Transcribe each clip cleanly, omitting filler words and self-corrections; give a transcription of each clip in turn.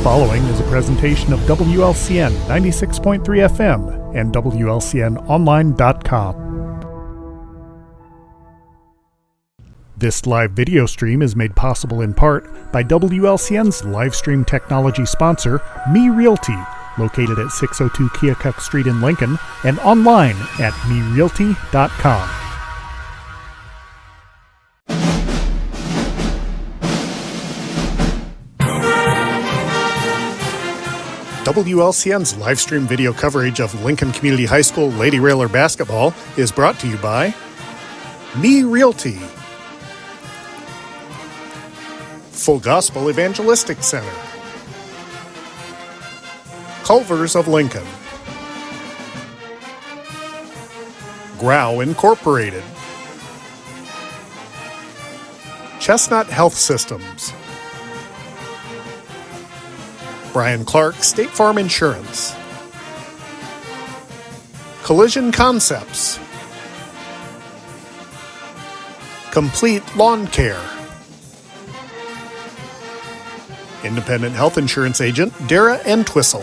following is a presentation of WLCN 96.3 FM and WLCNonline.com. This live video stream is made possible in part by WLCN's live stream technology sponsor, Me Realty, located at 602 Keokuk Street in Lincoln and online at merealty.com. WLCN's live stream video coverage of Lincoln Community High School Lady Railer basketball is brought to you by Me Realty, Full Gospel Evangelistic Center, Culvers of Lincoln, Grow Incorporated, Chestnut Health Systems, Brian Clark State Farm Insurance, Collision Concepts, Complete Lawn Care, Independent Health Insurance Agent Dara Entwistle,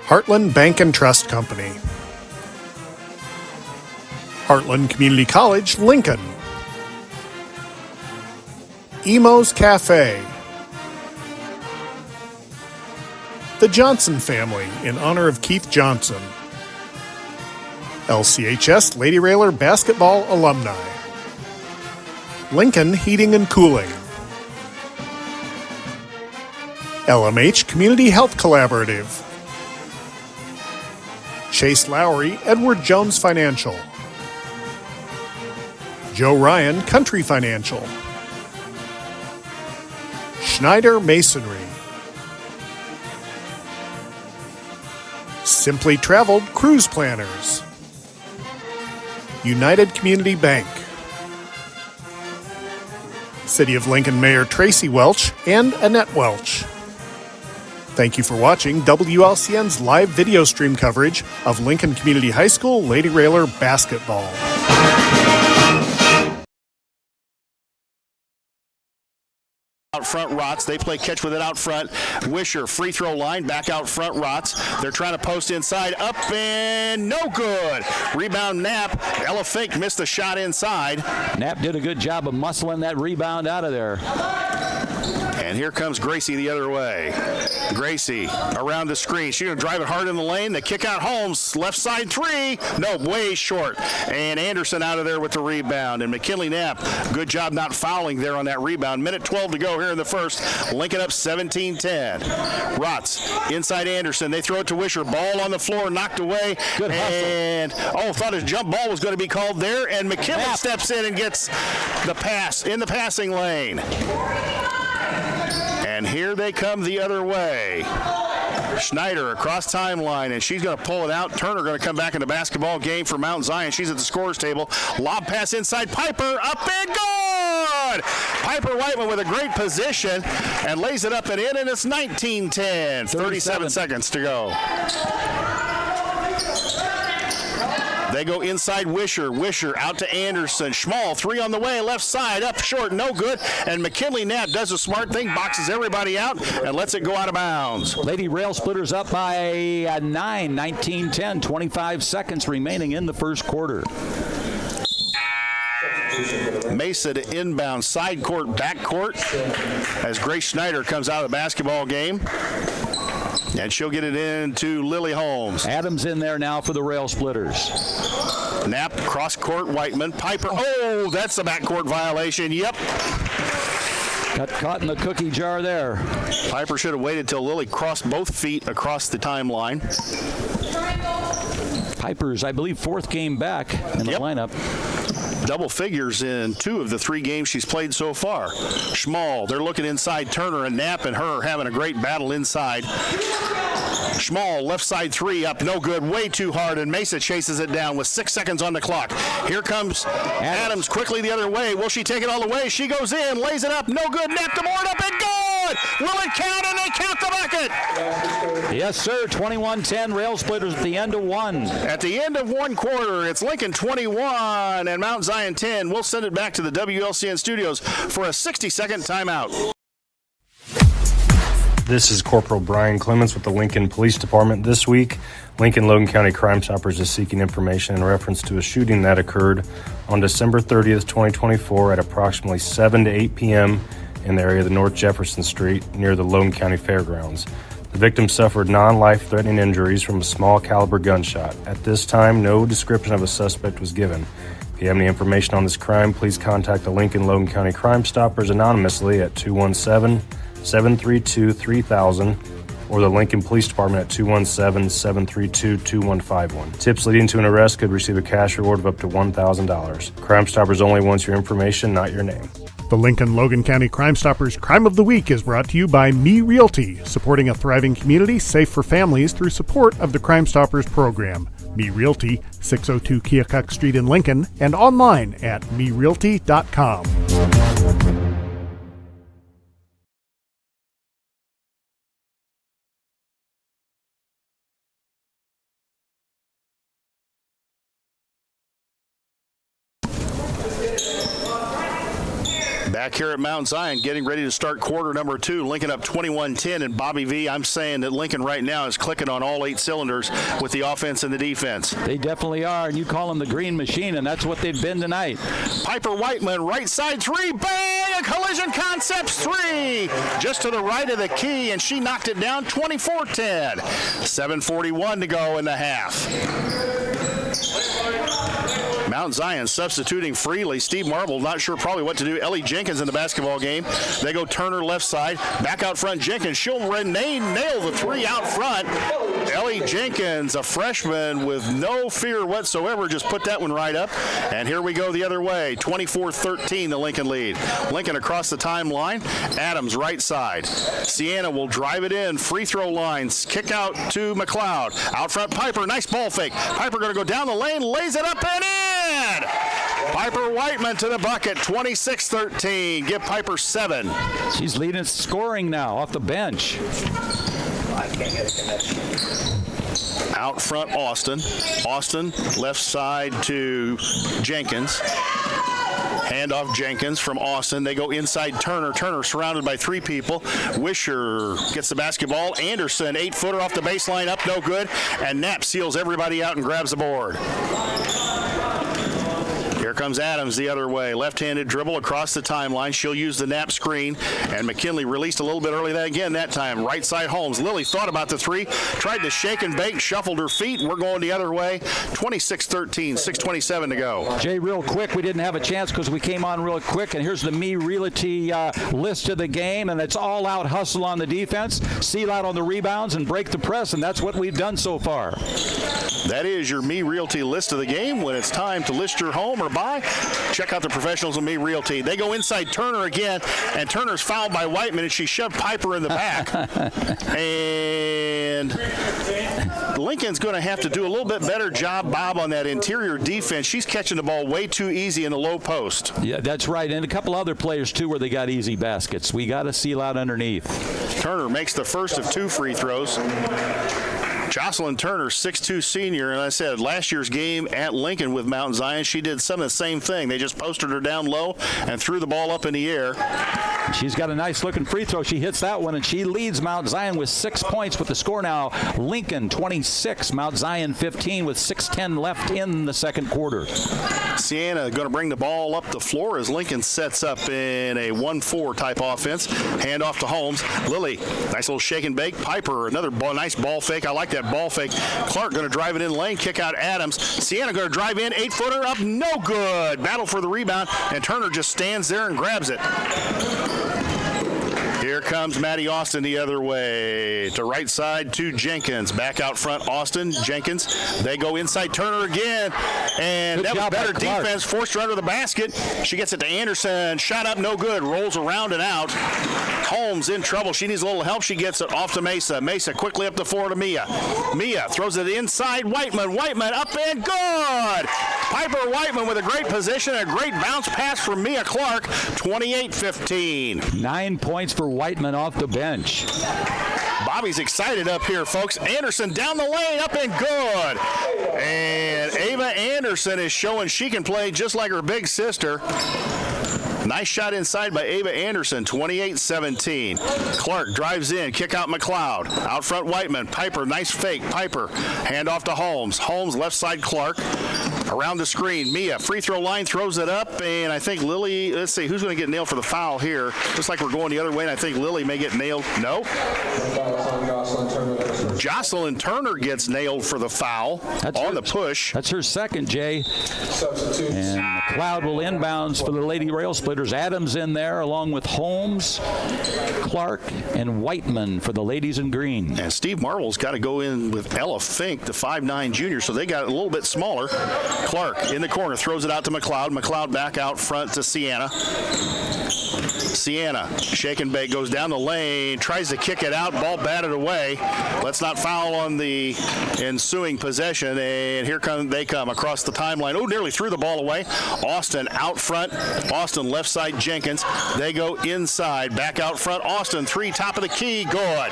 Heartland Bank and Trust Company, Heartland Community College, Lincoln, Emo's Cafe, The Johnson Family in honor of Keith Johnson, LCHS Lady Railer basketball alumni, Lincoln Heating and Cooling, LMH Community Health Collaborative, Chase Lowry Edward Jones Financial, Joe Ryan Country Financial, Schneider Masonry, Simply Traveled Cruise Planners, United Community Bank, City of Lincoln Mayor Tracy Welch and Annette Welch. Thank you for watching WLCN's live video stream coverage of Lincoln Community High School Lady Railer basketball. Out front, Rotz. They play catch with it out front. Wisher, free throw line, back out front, Rotz. They're trying to post inside, up and no good. Rebound, Knapp. Ella Fink missed the shot inside. Knapp did a good job of muscling that rebound out of there. And here comes Gracie the other way. Gracie around the screen. She's going to drive it hard in the lane. The kick out Holmes. Left side three. No, way short. And Anderson out of there with the rebound. And McKinley Knapp, good job not fouling there on that rebound. Minute 12 to go here in the first. Lincoln up 17-10. Rotz inside Anderson. They throw it to Wisher. Ball on the floor, knocked away. Good hustle. And, thought his jump ball was going to be called there. And McKinley steps in and gets the pass in the passing lane. And here they come the other way. Schneider across timeline, and she's going to pull it out. Turner going to come back in the basketball game for Mount Zion. She's at the scorer's table. Lob pass inside. Piper up and good! Piper Whiteman with a great position and lays it up and in, and it's 19-10. 37 seconds to go. They go inside Wisher. Wisher out to Anderson. Schmall, three on the way, left side, up short, no good. And McKinley Knapp does a smart thing, boxes everybody out, and lets it go out of bounds. Lady Rail Splitters up by 9, 19-10, 25 seconds remaining in the first quarter. Mesa to inbound, side court, back court, as Grace Schneider comes out of the basketball game. And she'll get it into Lily Holmes. Adams in there now for the Rail Splitters. Knapp, cross court, Whiteman. Piper, that's a backcourt violation. Yep. Got caught in the cookie jar there. Piper should have waited till Lily crossed both feet across the timeline. Piper's, I believe, fourth game back in the lineup. Double figures in 2 of the 3 games she's played so far. Schmall, they're looking inside. Turner and Knapp and her having a great battle inside. Schmall, left side 3 up, no good, way too hard, and Mesa chases it down with 6 seconds on the clock. Here comes Adams quickly the other way. Will she take it all the way? She goes in, lays it up, no good, Knapp the board up and good! Will it count? And they count the bucket! Yes, sir, 21-10, Rail Splitters at the end of 1. At the end of 1 quarter, it's Lincoln 21 and Mount Zion 10. We'll send it back to the WLCN studios for a 60-second timeout. This is Corporal Brian Clements with the Lincoln Police Department. This week, Lincoln Logan County Crime Stoppers is seeking information in reference to a shooting that occurred on December 30th, 2024 at approximately 7 to 8 p.m. in the area of the North Jefferson Street near the Logan County Fairgrounds. The victim suffered non-life-threatening injuries from a small caliber gunshot. At this time, no description of a suspect was given. If you have any information on this crime, please contact the Lincoln Logan County Crime Stoppers anonymously at 217-732-3000 or the Lincoln Police Department at 217-732-2151. Tips leading to an arrest could receive a cash reward of up to $1,000. Crime Stoppers only wants your information, not your name. The Lincoln Logan County Crime Stoppers Crime of the Week is brought to you by Me Realty, supporting a thriving community safe for families through support of the Crime Stoppers program. Me Realty, 602 Keokuk Street in Lincoln, and online at merealty.com. Back here at Mount Zion, getting ready to start quarter number 2. Lincoln up 21-10, and Bobby V, I'm saying that Lincoln right now is clicking on all 8 cylinders with the offense and the defense. They definitely are, and you call them the green machine, and that's what they've been tonight. Piper Whiteman, right side 3, bang! A collision concepts 3, just to the right of the key, and she knocked it down 24-10. 7:41 to go in the half. Mount Zion substituting freely. Steve Marble not sure probably what to do. Ellie Jenkins in the basketball game. They go Turner left side. Back out front, Jenkins. She'll nail the 3 out front. Ellie Jenkins, a freshman with no fear whatsoever, just put that one right up. And here we go the other way. 24-13, the Lincoln lead. Lincoln across the timeline. Adams right side. Sienna will drive it in. Free throw lines. Kick out to McLeod. Out front, Piper. Nice ball fake. Piper going to go down the lane. Lays it up and in. Piper Whiteman to the bucket, 26-13. Give Piper 7. She's leading scoring now off the bench. Out front, Austin. Austin, left side to Jenkins. Handoff Jenkins from Austin. They go inside Turner. Turner surrounded by 3 people. Wisher gets the basketball. Anderson, 8-footer off the baseline, up no good. And Knapp seals everybody out and grabs the board. Here comes Adams the other way. Left-handed dribble across the timeline. She'll use the Knapp screen. And McKinley released a little bit early that time. Right side Holmes. Lily thought about the 3. Tried to shake and bake. Shuffled her feet. We're going the other way. 26-13. 6:27 to go. Jay, real quick. We didn't have a chance because we came on real quick. And here's the Me Realty list of the game. And it's all out hustle on the defense. Seal out on the rebounds and break the press. And that's what we've done so far. That is your Me Realty list of the game. When it's time to list your home or buy, check out the professionals of Me Realty. They go inside Turner again, and Turner's fouled by Whiteman, and she shoved Piper in the back. And Lincoln's going to have to do a little bit better job, Bob, on that interior defense. She's catching the ball way too easy in the low post. Yeah, that's right. And a couple other players, too, where they got easy baskets. We got to seal out underneath. Turner makes the first of 2 free throws. Jocelyn Turner, 6'2 senior, and I said last year's game at Lincoln with Mount Zion, she did some of the same thing. They just posted her down low and threw the ball up in the air. She's got a nice-looking free throw. She hits that one, and she leads Mount Zion with 6 points with the score now. Lincoln 26, Mount Zion 15 with 6:10 left in the second quarter. Sienna going to bring the ball up the floor as Lincoln sets up in a 1-4 type offense. Hand off to Holmes. Lily, nice little shake and bake. Piper, another nice ball fake. I like that ball fake. Clark going to drive it in lane, kick out Adams. Sienna going to drive in, 8-footer up, no good. Battle for the rebound, and Turner just stands there and grabs it. Here comes Maddie Austin the other way. To right side to Jenkins. Back out front, Austin, Jenkins. They go inside Turner again. And good that was better defense. Clark. Forced her under the basket. She gets it to Anderson. Shot up, no good. Rolls around and out. Holmes in trouble. She needs a little help. She gets it off to Mesa. Mesa quickly up the floor to Mia. Mia throws it inside. Whiteman. Whiteman up and good. Piper Whiteman with a great position. A great bounce pass from Mia Clark. 28-15. 9 points for Whiteman off the bench. Bobby's excited up here, folks. Anderson down the lane, up and good. And Ava Anderson is showing she can play just like her big sister. Nice shot inside by Ava Anderson, 28-17. Clark drives in, kick out McLeod. Out front Whiteman, Piper, nice fake, Piper. Hand off to Holmes. Holmes, left side Clark. Around the screen, Mia, free throw line, throws it up, and I think Lily, let's see, who's going to get nailed for the foul here? Looks like we're going the other way, and I think Lily may get nailed. No. Jocelyn Turner gets nailed for the foul on the push. That's her second, Jay. And McLeod will inbounds for the Lady Rail Splitters. Adams in there along with Holmes, Clark, and Whiteman for the ladies in green. And Steve Marvel's got to go in with Ella Fink, the 5'9" junior, so they got a little bit smaller. Clark in the corner, throws it out to McLeod. McLeod back out front to Sienna. Sienna, shake and bake, goes down the lane, tries to kick it out, ball batted away. Let's not foul on the ensuing possession, and here they come across the timeline. Oh, nearly threw the ball away. Austin out front. Austin left side Jenkins. They go inside, back out front. Austin, three, top of the key, good.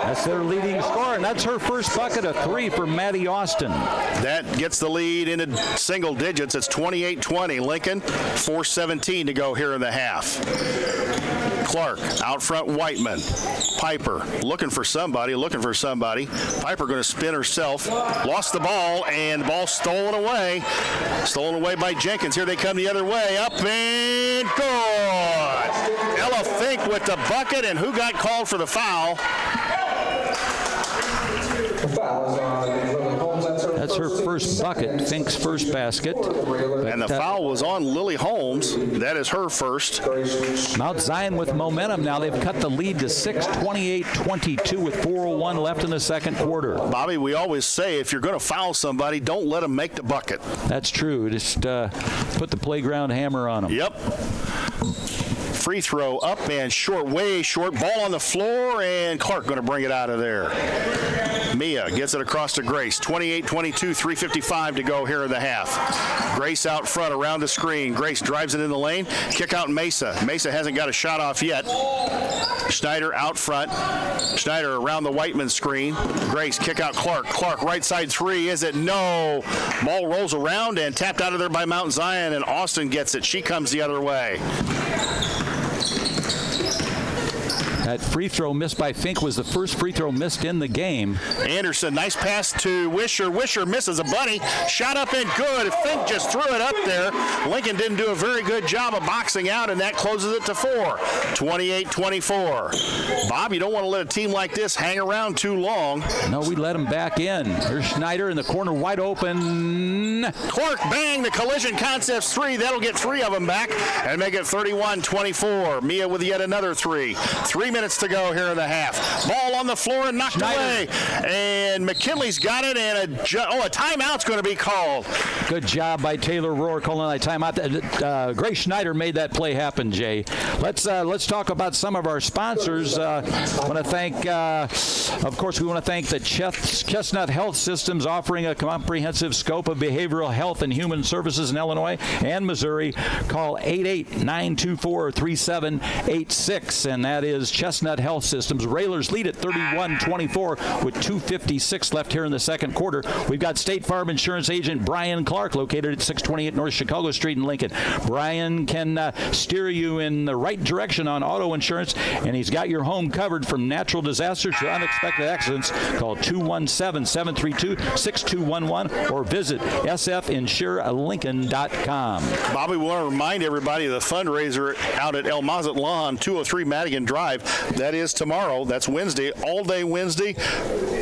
That's their leading scorer, and that's her first bucket of three for Maddie Austin. That gets the lead into single digits. It's 28-20. Lincoln, 4:17 to go here in the half. Clark out front, Whiteman. Piper looking for somebody. Piper going to spin herself. Lost the ball, and the ball stolen away. Stolen away by Jenkins. Here they come the other way. Up and good. Ella Fink with the bucket, and who got called for the foul? That's her first bucket, Fink's first basket. And the foul was on Lily Holmes. That is her first. Mount Zion with momentum now. They've cut the lead to 6, 28-22 with 4:01 left in the second quarter. Bobby, we always say if you're going to foul somebody, don't let them make the bucket. That's true. Just put the playground hammer on them. Yep. Free throw up and short, way short. Ball on the floor, and Clark going to bring it out of there. Mia gets it across to Grace. 28-22, 3:55 to go here in the half. Grace out front around the screen. Grace drives it in the lane. Kick out Mesa. Mesa hasn't got a shot off yet. Schneider out front. Schneider around the Whiteman screen. Grace kick out Clark. Clark right side three. Is it? No. Ball rolls around and tapped out of there by Mount Zion, and Austin gets it. She comes the other way. That free throw missed by Fink was the first free throw missed in the game. Anderson, nice pass to Wisher. Wisher misses a bunny. Shot up and good. Fink just threw it up there. Lincoln didn't do a very good job of boxing out, and that closes it to 4. 28-24. Bob, you don't want to let a team like this hang around too long. No, we let them back in. Here's Schneider in the corner, wide open. Clark, bang, the Collision Concepts three. That'll get 3 of them back and make it 31-24. Mia with yet another 3. 3 minutes to go here in the half. Ball on the floor and knocked away. And McKinley's got it, and a timeout's going to be called. Good job by Taylor Rohr calling that timeout. Grace Schneider made that play happen, Jay. Let's talk about some of our sponsors. I want to thank, of course, we want to thank the Chestnut Health Systems, offering a comprehensive scope of behavioral health and human services in Illinois and Missouri. Call 888-924-3786, and that is Chestnut Health Systems. Railers lead at 31-24 with 2:56 left here in the second quarter. We've got State Farm Insurance agent Brian Clark, located at 628 North Chicago Street in Lincoln. Brian can steer you in the right direction on auto insurance, and he's got your home covered from natural disasters to unexpected accidents. Call 217-732-6211 or visit sfinsurelincoln.com. Bobby, we want to remind everybody of the fundraiser out at El Mazatlan, 203 Madigan Drive. That is tomorrow. That's Wednesday, all day Wednesday.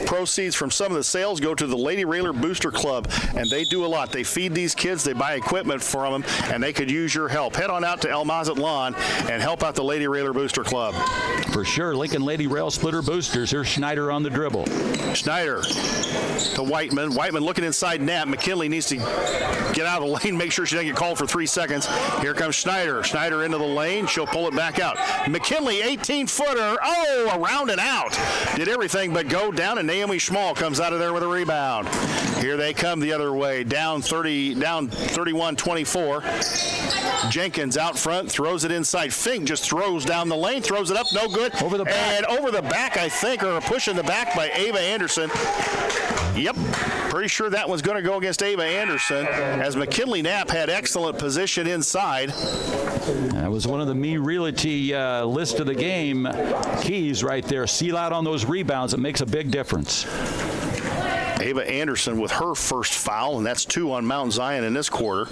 Proceeds from some of the sales go to the Lady Railer Booster Club, and they do a lot. They feed these kids, they buy equipment for them, and they could use your help. Head on out to El Mazatlan and help out the Lady Railer Booster Club. For sure, Lincoln Lady Rail Splitter Boosters. Here's Schneider on the dribble. Schneider to Whiteman. Whiteman looking inside net. McKinley needs to get out of the lane, make sure she doesn't get called for 3 seconds. Here comes Schneider. Schneider into the lane. She'll pull it back out. McKinley, 18-footer. Oh, around and out. Did everything but go down, and Naomi Schmall comes out of there with a rebound. Here they come the other way. Down 31-24. Jenkins out front, throws it inside. Fink just throws down the lane, throws it up, no good. Over the back. And over the back, I think, or a push in the back by Ava Anderson. Yep, Pretty sure that one's going to go against Ava Anderson, as McKinley Knapp had excellent position inside. That was one of the Me Realty list of the game keys right there. Seal out on those rebounds. It makes a big difference. Ava Anderson with her first foul, and that's 2 on Mount Zion in this quarter.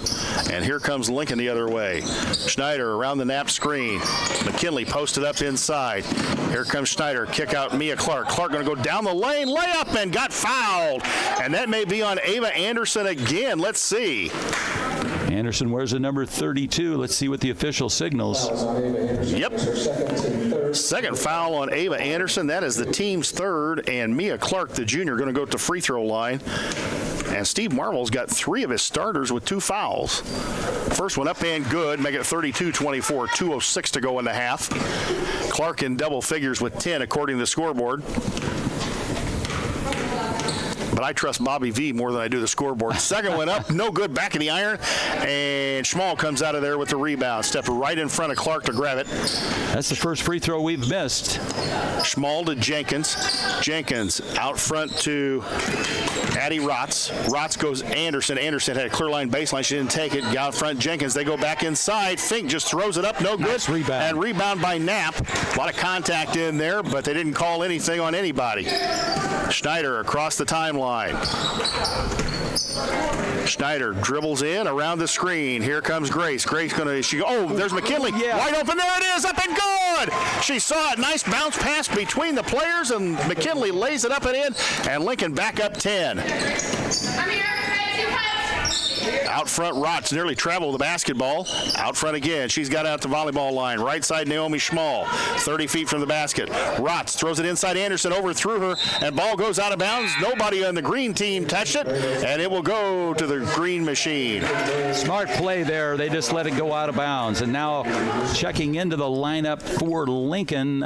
And here comes Lincoln the other way. Schneider around the Knapp screen. McKinley posted up inside. Here comes Schneider. Kick out Mia Clark. Clark going to go down the lane. Layup and got fouled. And that may be on Ava Anderson again. Let's see. Anderson wears the number 32. Let's see what the official signals. Yep. Second foul on Ava Anderson. That is the team's third. And Mia Clark, the junior, going to go to free throw line. And Steve Marvel's got 3 of his starters with 2 fouls. First one up and good. Make it 32-24. 2:06 to go in the half. Clark in double figures with 10 according to the scoreboard. But I trust Bobby V more than I do the scoreboard. Second one up, no good, back in the iron. And Schmall comes out of there with the rebound. Stepped right in front of Clark to grab it. That's the first free throw we've missed. Schmall to Jenkins. Jenkins out front to Addie Rotz. Rotz goes Anderson. Anderson had a clear line baseline. She didn't take it. Out front Jenkins. They go back inside. Fink just throws it up. No good. Nice rebound. And rebound by Knapp. A lot of contact in there, but they didn't call anything on anybody. Schneider across the timeline. Schneider dribbles in around the screen. Here comes Grace. Grace there's McKinley. Yeah. Wide open. There it is. Up and good. She saw it. Nice bounce pass between the players, and McKinley lays it up and in. And Lincoln back up 10. Out front, Rotz nearly traveled the basketball. Out front again. She's got out the volleyball line. Right side, Naomi Schmall. 30 feet from the basket. Rotz throws it inside Anderson, overthrew her, and ball goes out of bounds. Nobody on the green team touched it, and it will go to the green machine. Smart play there. They just let it go out of bounds. And now checking into the lineup for Lincoln,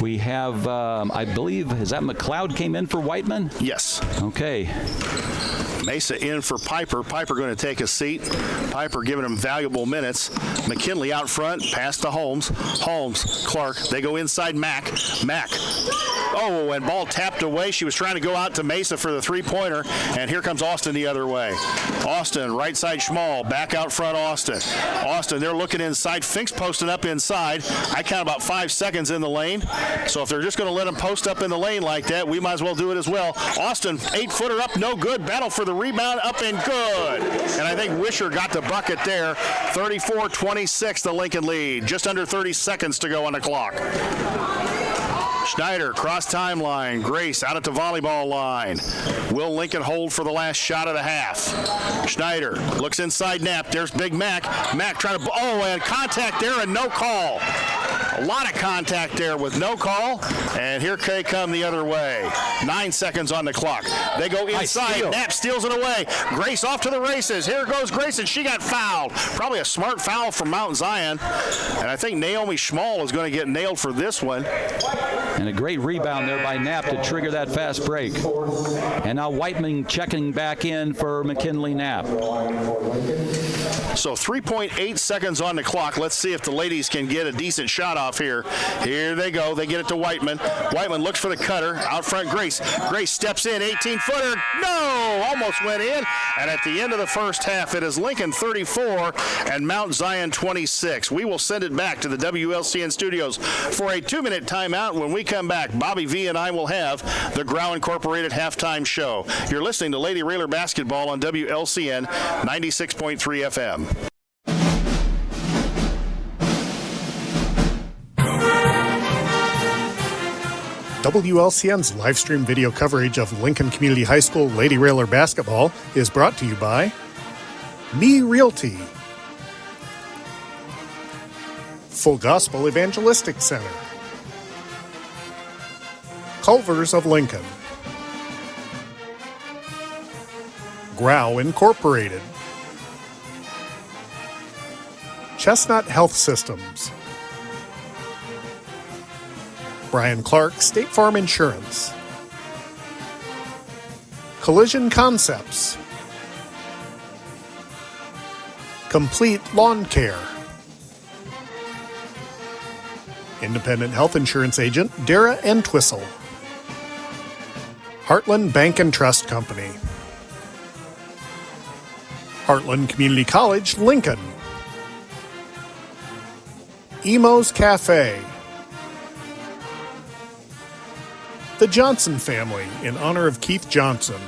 we have, I believe, is that McLeod came in for Whiteman? Yes. Okay. Mesa in for Piper. Piper going to take a seat. Piper giving him valuable minutes. McKinley out front. Pass to Holmes. Holmes, Clark. They go inside Mack. Mack. Oh, and ball tapped away. She was trying to go out to Mesa for the three-pointer. And here comes Austin the other way. Austin, right side Schmall. Back out front Austin. Austin, they're looking inside. Fink's posting up inside. I count about 5 seconds in the lane. So if they're just going to let him post up in the lane like that, we might as well do it as well. Austin, 8-footer up, no good. Battle for the rebound, up and good. And I think Wisher got the bucket there. 34-26, the Lincoln lead. Just under 30 seconds to go on the clock. Schneider, cross timeline. Grace out at the volleyball line. Will Lincoln hold for the last shot of the half? Schneider looks inside Knapp. There's Big Mac. Mac trying to, and contact there and no call. A lot of contact there with no call. And here they come the other way. 9 seconds on the clock. They go inside. Knapp steals it away. Grace off to the races. Here goes Grace, and she got fouled. Probably a smart foul from Mount Zion. And I think Naomi Schmall is going to get nailed for this one. And a great rebound there by Knapp to trigger that fast break. And now Whiteman checking back in for McKinley Knapp. So 3.8 seconds on the clock. Let's see if the ladies can get a decent shot off here. Here they go. They get it to Whiteman. Whiteman looks for the cutter. Out front, Grace. Grace steps in. 18-footer. No! Almost went in. And at the end of the first half, it is Lincoln 34 and Mount Zion 26. We will send it back to the WLCN studios for a 2-minute timeout. When we come back, Bobby V and I will have the Grau Incorporated halftime show. You're listening to Lady Railer Basketball on WLCN 96.3 FM. WLCN's live stream video coverage of Lincoln Community High School Lady Railer Basketball is brought to you by Me Realty, Full Gospel Evangelistic Center, Culvers of Lincoln, Grau Incorporated, Chestnut Health Systems, Brian Clark State Farm Insurance, Collision Concepts, Complete Lawn Care, Independent Health Insurance Agent Dara Entwistle, Heartland Bank and Trust Company. Heartland Community College, Lincoln. Emo's Cafe. The Johnson family, in honor of Keith Johnson.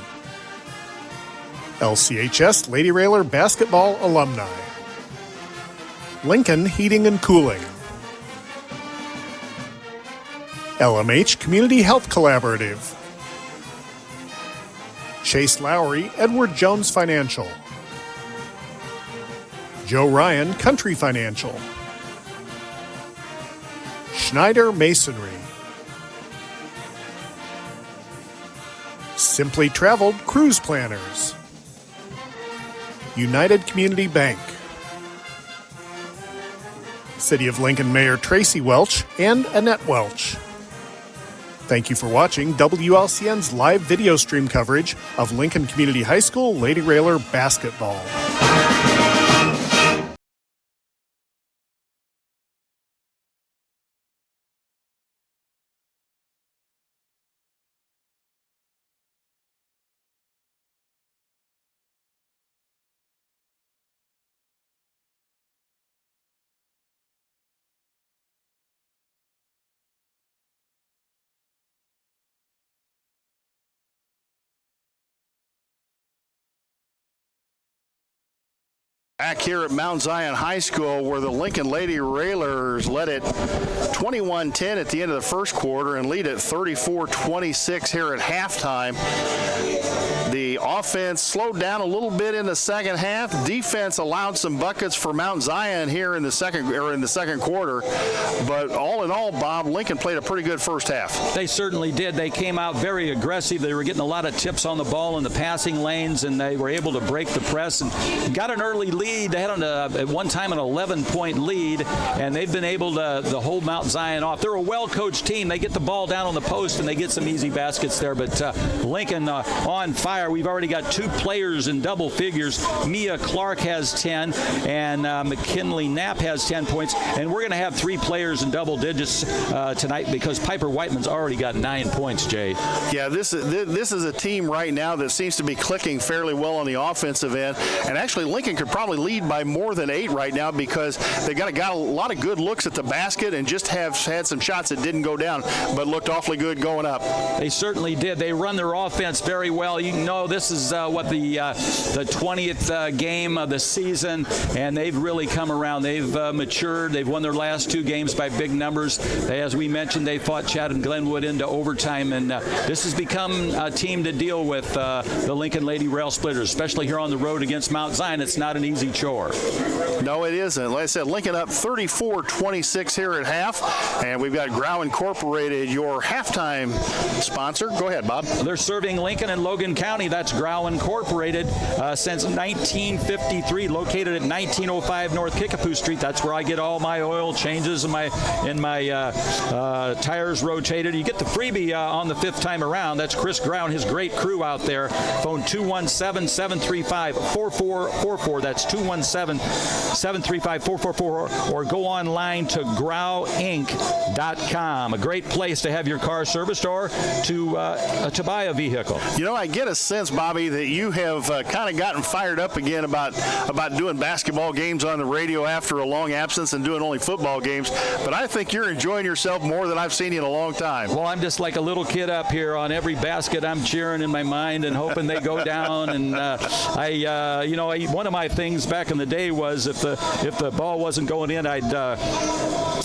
LCHS Lady Railer basketball alumni. Lincoln Heating and Cooling. LMH Community Health Collaborative. Chase Lowry, Edward Jones Financial. Joe Ryan, Country Financial. Schneider Masonry. Simply Traveled Cruise Planners. United Community Bank. City of Lincoln Mayor Tracy Welch and Annette Welch. Thank you for watching WLCN's live video stream coverage of Lincoln Community High School Lady Railer basketball. Back here at Mount Zion High School, where the Lincoln Lady Railers led it 21-10 at the end of the first quarter and lead at 34-26 here at halftime. The offense slowed down a little bit in the second half. Defense allowed some buckets for Mount Zion here in the second quarter. But all in all, Bob, Lincoln played a pretty good first half. They certainly did. They came out very aggressive. They were getting a lot of tips on the ball in the passing lanes, and they were able to break the press and got an early lead. They had at one time an 11-point lead, and they've been able to hold Mount Zion off. They're a well-coached team. They get the ball down on the post, and they get some easy baskets there. But Lincoln on fire. We've already got two players in double figures. Mia Clark has 10, and McKinley Knapp has 10 points. And we're going to have three players in double digits tonight because Piper Whiteman's already got 9 points, Jay. Yeah, this is a team right now that seems to be clicking fairly well on the offensive end. And actually, Lincoln could probably lead by more than 8 right now because they got a lot of good looks at the basket and just have had some shots that didn't go down but looked awfully good going up. They certainly did. They run their offense very well. You know, this is what the 20th game of the season, and they've really come around. They've matured. They've won their last 2 games by big numbers. As we mentioned, they fought Chad and Glenwood into overtime, and this has become a team to deal with the Lincoln Lady Rail Splitters, especially here on the road against Mount Zion. It's not an easy chore. No, it isn't. Like I said, Lincoln up 34-26 here at half, and we've got Grau Incorporated, your halftime sponsor. Go ahead, Bob. They're serving Lincoln and Logan County. That's Grau Incorporated since 1953, located at 1905 North Kickapoo Street. That's where I get all my oil changes and my tires rotated. You get the freebie on the 5th time around. That's Chris Grau and his great crew out there. Phone 217-735-4444. That's 217-735-4444, or go online to grauinc.com. A great place to have your car serviced or to buy a vehicle. You know, I get a sense, Bobby, that you have kind of gotten fired up again about doing basketball games on the radio after a long absence and doing only football games. But I think you're enjoying yourself more than I've seen you in a long time. Well, I'm just like a little kid up here. On every basket, I'm cheering in my mind and hoping they go down. And one of my things back in the day was if the ball wasn't going in, I'd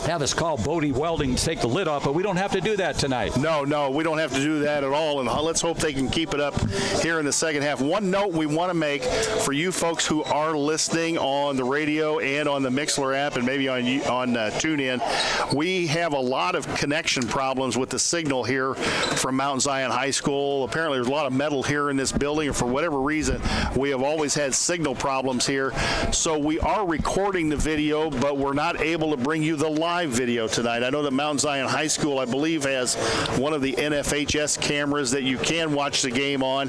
have us call Bodie Welding to take the lid off, but we don't have to do that tonight. No, we don't have to do that at all, and let's hope they can keep it up here in the second half. One note we want to make for you folks who are listening on the radio and on the Mixler app and maybe on TuneIn, we have a lot of connection problems with the signal here from Mount Zion High School. Apparently there's a lot of metal here in this building, and for whatever reason, we have always had signal problems here. So we are recording the video, but we're not able to bring you the live live video tonight. I know that Mount Zion High School, I believe, has one of the NFHS cameras that you can watch the game on,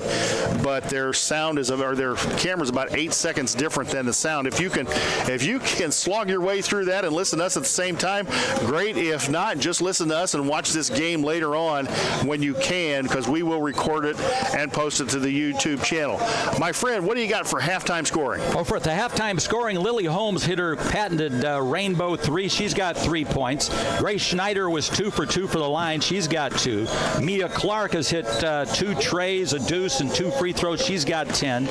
but their sound is, or their camera's about 8 seconds different than the sound. If you can slog your way through that and listen to us at the same time, great. If not, just listen to us and watch this game later on when you can, because we will record it and post it to the YouTube channel. My friend, what do you got for halftime scoring? Well, for the halftime scoring, Lily Holmes hit her patented rainbow three. She's got 3 points. Grace Schneider was 2 for 2 for the line. She's got 2. Mia Clark has hit 2 trays, a deuce, and 2 free throws. She's got 10.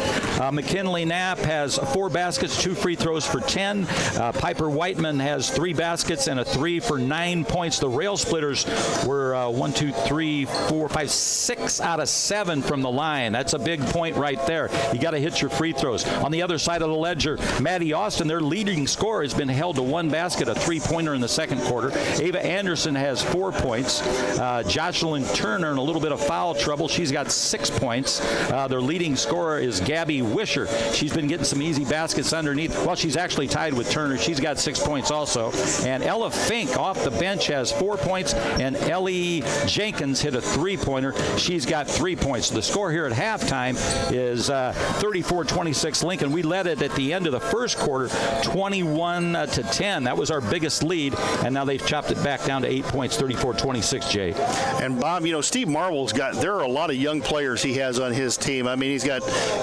McKinley Knapp has 4 baskets, 2 free throws for 10. Piper Whiteman has 3 baskets and a 3 for 9 points. The Rail Splitters were 6 out of 7 from the line. That's a big point right there. You got to hit your free throws. On the other side of the ledger, Maddie Austin, their leading scorer, has been held to 1 basket, a 3-pointer in the second quarter. Ava Anderson has 4 points. Jocelyn Turner in a little bit of foul trouble. She's got 6 points. Their leading scorer is Gabby Wisher. She's been getting some easy baskets underneath. Well, she's actually tied with Turner. She's got 6 points also. And Ella Fink off the bench has 4 points, and Ellie Jenkins hit a 3-pointer. She's got 3 points. The score here at halftime is 34-26 Lincoln. We led it at the end of the first quarter, 21-10. That was our biggest lead, and now they've chopped it back down to 8 points, 34-26, Jay. And Bob, Steve Marvel's there are a lot of young players he has on his team. I mean, he's got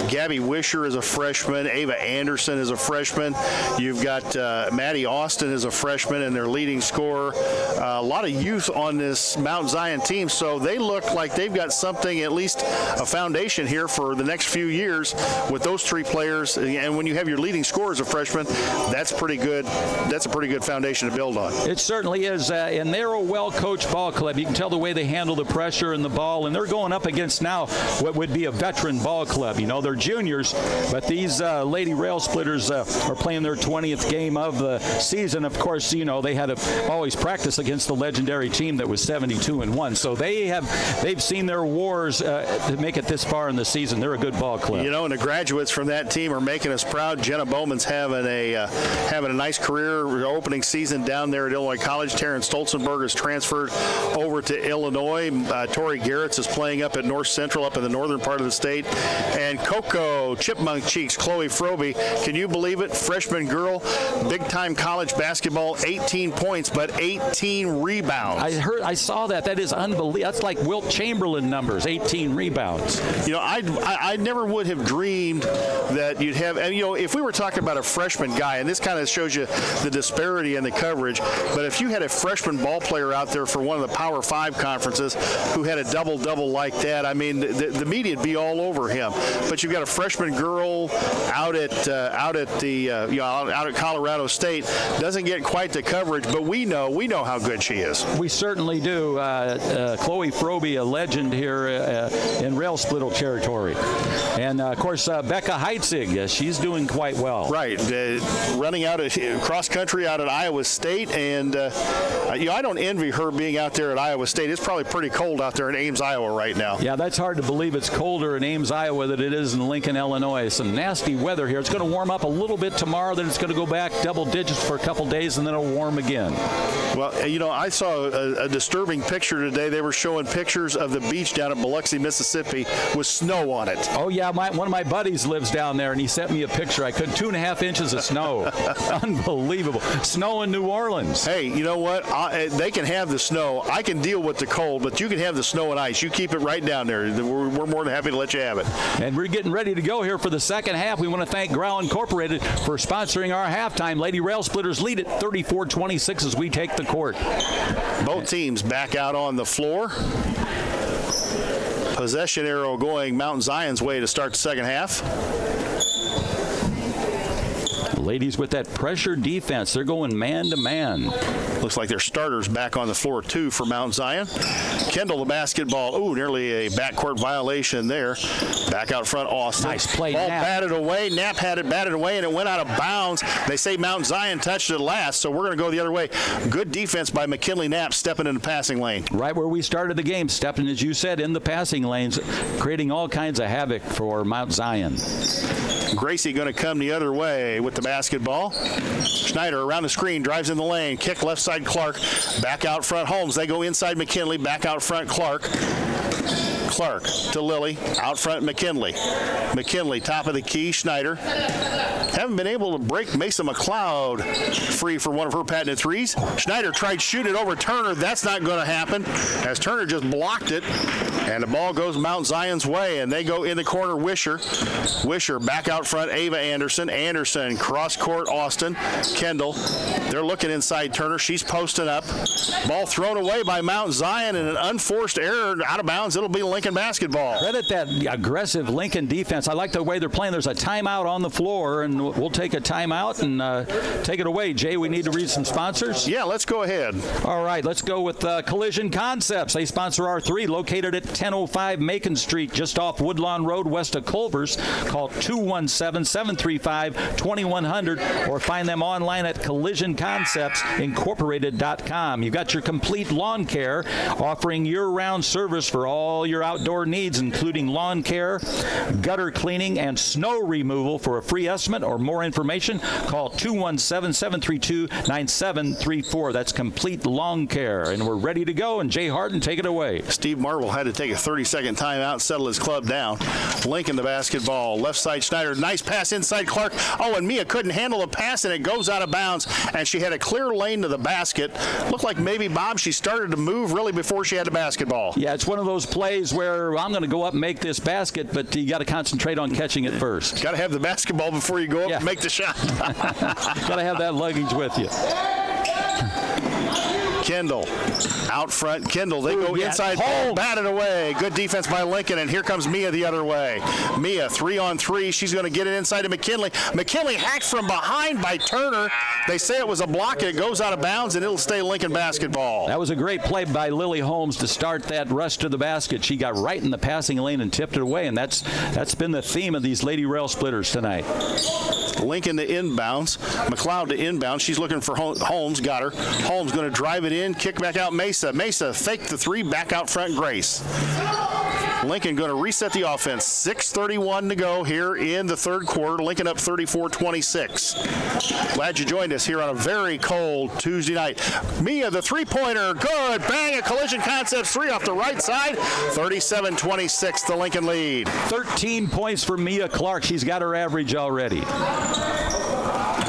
Gabby Wisher as a freshman, Ava Anderson as a freshman. You've got Maddie Austin as a freshman and their leading scorer. A lot of youth on this Mount Zion team, so they look like they've got something, at least a foundation here for the next few years with those 3 players. And when you have your leading scorer as a freshman, that's pretty good. That's a pretty good foundation to build on. It certainly is, and they're a well-coached ball club. You can tell the way they handle the pressure and the ball, and they're going up against now what would be a veteran ball club. They're juniors, but these Lady Rail Splitters are playing their 20th game of the season. Of course, they had to always practice against the legendary team that was 72-1. So they've seen their wars to make it this far in the season. They're a good ball club. And the graduates from that team are making us proud. Jenna Bowman's having a nice career, opening season down there at Illinois College. Taryn Stolzenberg has transferred over to Illinois. Tori Garretts is playing up at North Central, up in the northern part of the state. And Coco Chipmunk Cheeks, Chloe Froby, can you believe it? Freshman girl, big-time college basketball, 18 points, but 18 rebounds. I saw that. That is unbelievable. That's like Wilt Chamberlain numbers, 18 rebounds. I never would have dreamed that you'd have, and if we were talking about a freshman guy, and this kind of shows you the disparity in the coverage, but if you had a freshman ball player out there for one of the Power 5 conferences who had a double-double like that, I mean, the media would be all over him. But you've got a freshman girl out at Colorado State, doesn't get quite the coverage, but we know how good she is. We certainly do. Chloe Froby, a legend here in Rail Splittle territory. And, of course, Becca Heitzig, she's doing quite well. Right. Running out of cross-country out at Iowa State. And, I don't envy her being out there at Iowa State. It's probably pretty cold out there in Ames, Iowa right now. Yeah, that's hard to believe. It's colder in Ames, Iowa than it is in Lincoln, Illinois. Some nasty weather here. It's going to warm up a little bit tomorrow. Then it's going to go back double digits for a couple days, and then it'll warm again. Well, I saw a disturbing picture today. They were showing pictures of the beach down at Biloxi, Mississippi with snow on it. Oh, yeah. One of my buddies lives down there, and he sent me a picture. I couldn't 2.5 inches of snow. Unbelievable. Snow in New Orleans. Hey, you know what? They can have the snow. I can deal with the cold, but you can have the snow and ice. You keep it right down there. We're more than happy to let you have it. And we're getting ready to go here for the second half. We want to thank Grau Incorporated for sponsoring our halftime. Lady Rail Splitters lead it 34-26 as we take the court. Both teams back out on the floor. Possession arrow going Mount Zion's way to start the second half. Ladies with that pressure defense. They're going man-to-man. Looks like their starters back on the floor, too, for Mount Zion. Kendall, the basketball. Ooh, nearly a backcourt violation there. Back out front, Austin. Nice play, Ball Knapp. batted away. Knapp had it batted away, and it went out of bounds. They say Mount Zion touched it last, so we're going to go the other way. Good defense by McKinley Knapp stepping in the passing lane. Right where we started the game, stepping, as you said, in the passing lanes, creating all kinds of havoc for Mount Zion. Gracie going to come the other way with the basket. basketball. Schneider around the screen, drives in the lane, kick left side Clark, back out front Holmes. They go inside McKinley, back out front Clark. Clark to Lilly, out front McKinley. McKinley, top of the key, Schneider. Haven't been able to break Mesa McLeod free for one of her patented threes. Schneider tried to shoot it over Turner. That's not going to happen, as Turner just blocked it. And the ball goes Mount Zion's way, and they go in the corner, Wisher. Wisher back out front, Ava Anderson. Anderson, cross court, Austin. Kendall, they're looking inside Turner. She's posting up. Ball thrown away by Mount Zion, and an unforced error out of bounds. It'll be Lincoln basketball. Credit that aggressive Lincoln defense. I like the way they're playing. There's a timeout on the floor, and we'll take a timeout and take it away. Jay, we need to read some sponsors. Yeah, let's go ahead. All right, let's go with Collision Concepts. They sponsor R3, located at 1005 Macon Street, just off Woodlawn Road, west of Culver's. Call 217-735-2100 or find them online at collisionconceptsincorporated.com. You've got your complete lawn care, offering year-round service for all your outdoor needs, including lawn care, gutter cleaning, and snow removal. For a free estimate or more information, call 217-732-9734. That's Complete Lawn Care. And we're ready to go, and Jay Harden, take it away. Steve Marvel had to take a 30-second timeout and settle his club down. Lincoln the basketball. Left side Schneider. Nice pass inside Clark. Oh, and Mia couldn't handle the pass, and it goes out of bounds. And she had a clear lane to the basket. Looked like maybe, Bob, she started to move really before she had the basketball. Yeah, it's one of those plays where I'm going to go up and make this basket, but you got to concentrate on catching it first. Got to have the basketball before you go up and make the shot. Got to have that luggage with you. Kendall out front. Kendall, they go inside. Ball batted away. Good defense by Lincoln, and here comes Mia the other way. Mia 3-on-3. She's going to get it inside to McKinley. McKinley hacked from behind by Turner. They say it was a block, and it goes out of bounds, and it'll stay Lincoln basketball. That was a great play by Lily Holmes to start that rush to the basket. She got right in the passing lane and tipped it away, and that's been the theme of these Lady Rail Splitters tonight. Lincoln to inbounds. McLeod to inbound. She's looking for Holmes. Got her. Holmes going to drive it in. Kick back out Mesa. Mesa fake the three. Back out front Grace. Lincoln going to reset the offense. 6:31 to go here in the third quarter. Lincoln up 34-26. Glad you joined us here on a very cold Tuesday night. Mia, the three-pointer. Good. Bang. A Collision Concepts three off the right side. 37-26, the Lincoln lead. 13 points for Mia Clark. She's got her average already.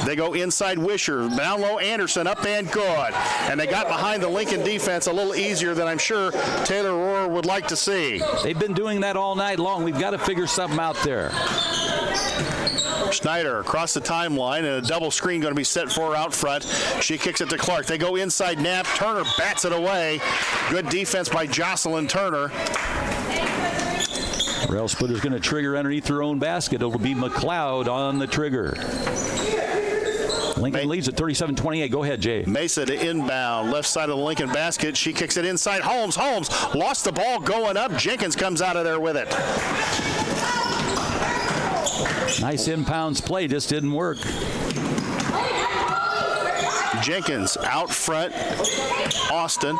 They go inside Wisher. Down low Anderson. Up and good. And they got behind the Lincoln defense a little easier than I'm sure Taylor Rohrer would like to see. They've been doing that all night long. We've got to figure something out there. Schneider across the timeline, and a double screen going to be set for her out front. She kicks it to Clark. They go inside Knapp. Turner bats it away. Good defense by Jocelyn Turner. Rail Splitter's going to trigger underneath her own basket. It'll be McLeod on the trigger. Lincoln leads at 37-28. Go ahead, Jay. Mesa to inbound. Left side of the Lincoln basket. She kicks it inside. Holmes lost the ball going up. Jenkins comes out of there with it. Nice inbounds play. Just didn't work. Jenkins out front. Austin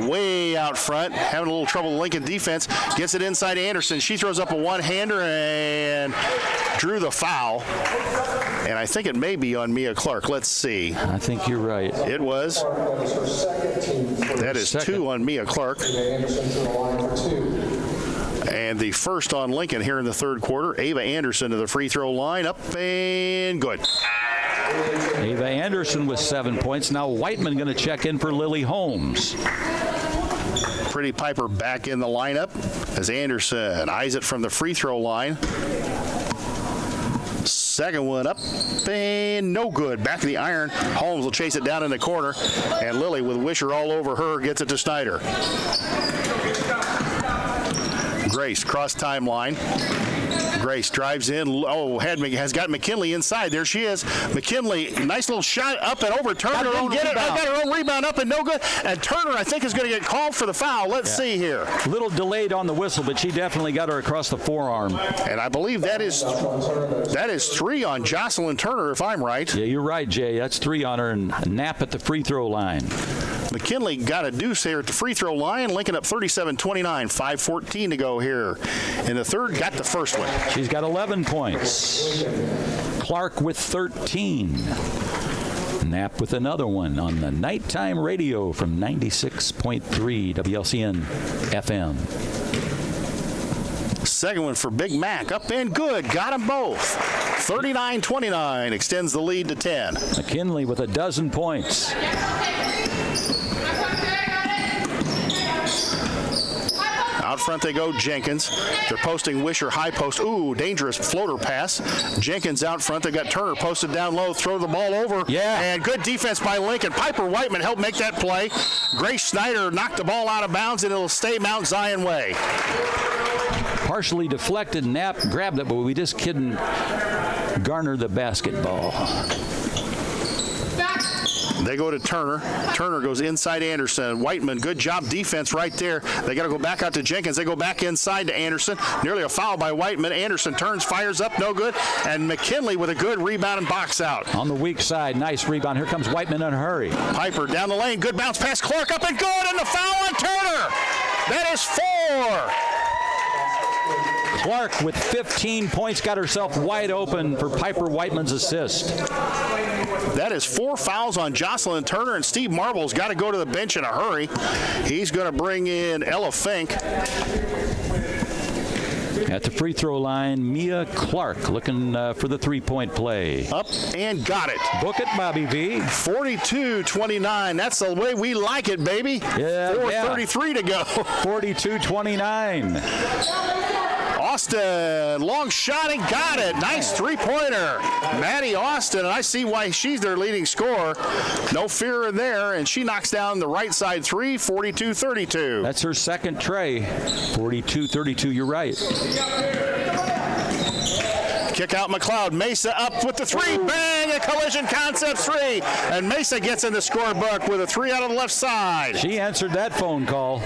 way out front, having a little trouble with Lincoln defense. Gets it inside Anderson. She throws up a one-hander and drew the foul. And I think it may be on Mia Clark. Let's see. I think you're right. It was. That is two on Mia Clark. And the first on Lincoln here in the third quarter. Ava Anderson to the free throw line. Up and good. Ava Anderson with 7 points. Now Whiteman going to check in for Lily Holmes. Pretty Piper back in the lineup as Anderson eyes it from the free throw line. Second one up and no good. Back of the iron. Holmes will chase it down in the corner, and Lily with Wisher all over her gets it to Snyder. Grace cross timeline. Grace drives in. Oh, has got McKinley inside. There she is. McKinley, nice little shot up and over. Turner didn't get it. Got her own rebound up and no good. And Turner, I think, is going to get called for the foul. Let's see here. A little delayed on the whistle, but she definitely got her across the forearm. And I believe that is three on Jocelyn Turner, if I'm right. Yeah, you're right, Jay. That's three on her, and Knapp at the free throw line. McKinley got a deuce here at the free throw line. Lincoln up 37-29. 5:14 to go here in the third. Got the first one. She's got 11 points. Clark with 13. Knapp with another one on the nighttime radio from 96.3 WLCN FM. Second one for Big Mac. Up and good. Got them both. 39-29 extends the lead to 10. McKinley with a dozen points. Out front they go, Jenkins. They're posting Wisher high post. Ooh, dangerous floater pass. Jenkins out front. They got Turner posted down low. Throw the ball over. Yeah. And good defense by Lincoln. Piper Whiteman helped make that play. Grace Snyder knocked the ball out of bounds, and it'll stay Mount Zion way. Partially deflected. Knapp grabbed it, but we just couldn't garner the basketball. They go to Turner. Turner goes inside Anderson. Whiteman, good job defense right there. They got to go back out to Jenkins. They go back inside to Anderson. Nearly a foul by Whiteman. Anderson turns, fires up, no good. And McKinley with a good rebound and box out. On the weak side, nice rebound. Here comes Whiteman in a hurry. Piper down the lane. Good bounce pass. Clark up and good. And the foul on Turner. That is 4. Clark with 15 points got herself wide open for Piper Whiteman's assist. That is 4 fouls on Jocelyn Turner, and Steve Marble's got to go to the bench in a hurry. He's going to bring in Ella Fink. At the free throw line, Mia Clark looking for the three-point play. Up and got it. Book it, Bobby V. 42-29. That's the way we like it, baby. Yeah. 4:33 to go. 42-29. Austin, long shot and got it. Nice three-pointer. Maddie Austin, and I see why she's their leading scorer. No fear in there, and she knocks down the right side three, 42-32. That's her second tray. 42-32, you're right. Kick out McLeod. Mesa up with the three. Bang! A collision concept three. And Mesa gets in the scorebook with a three out of the left side. She answered that phone call.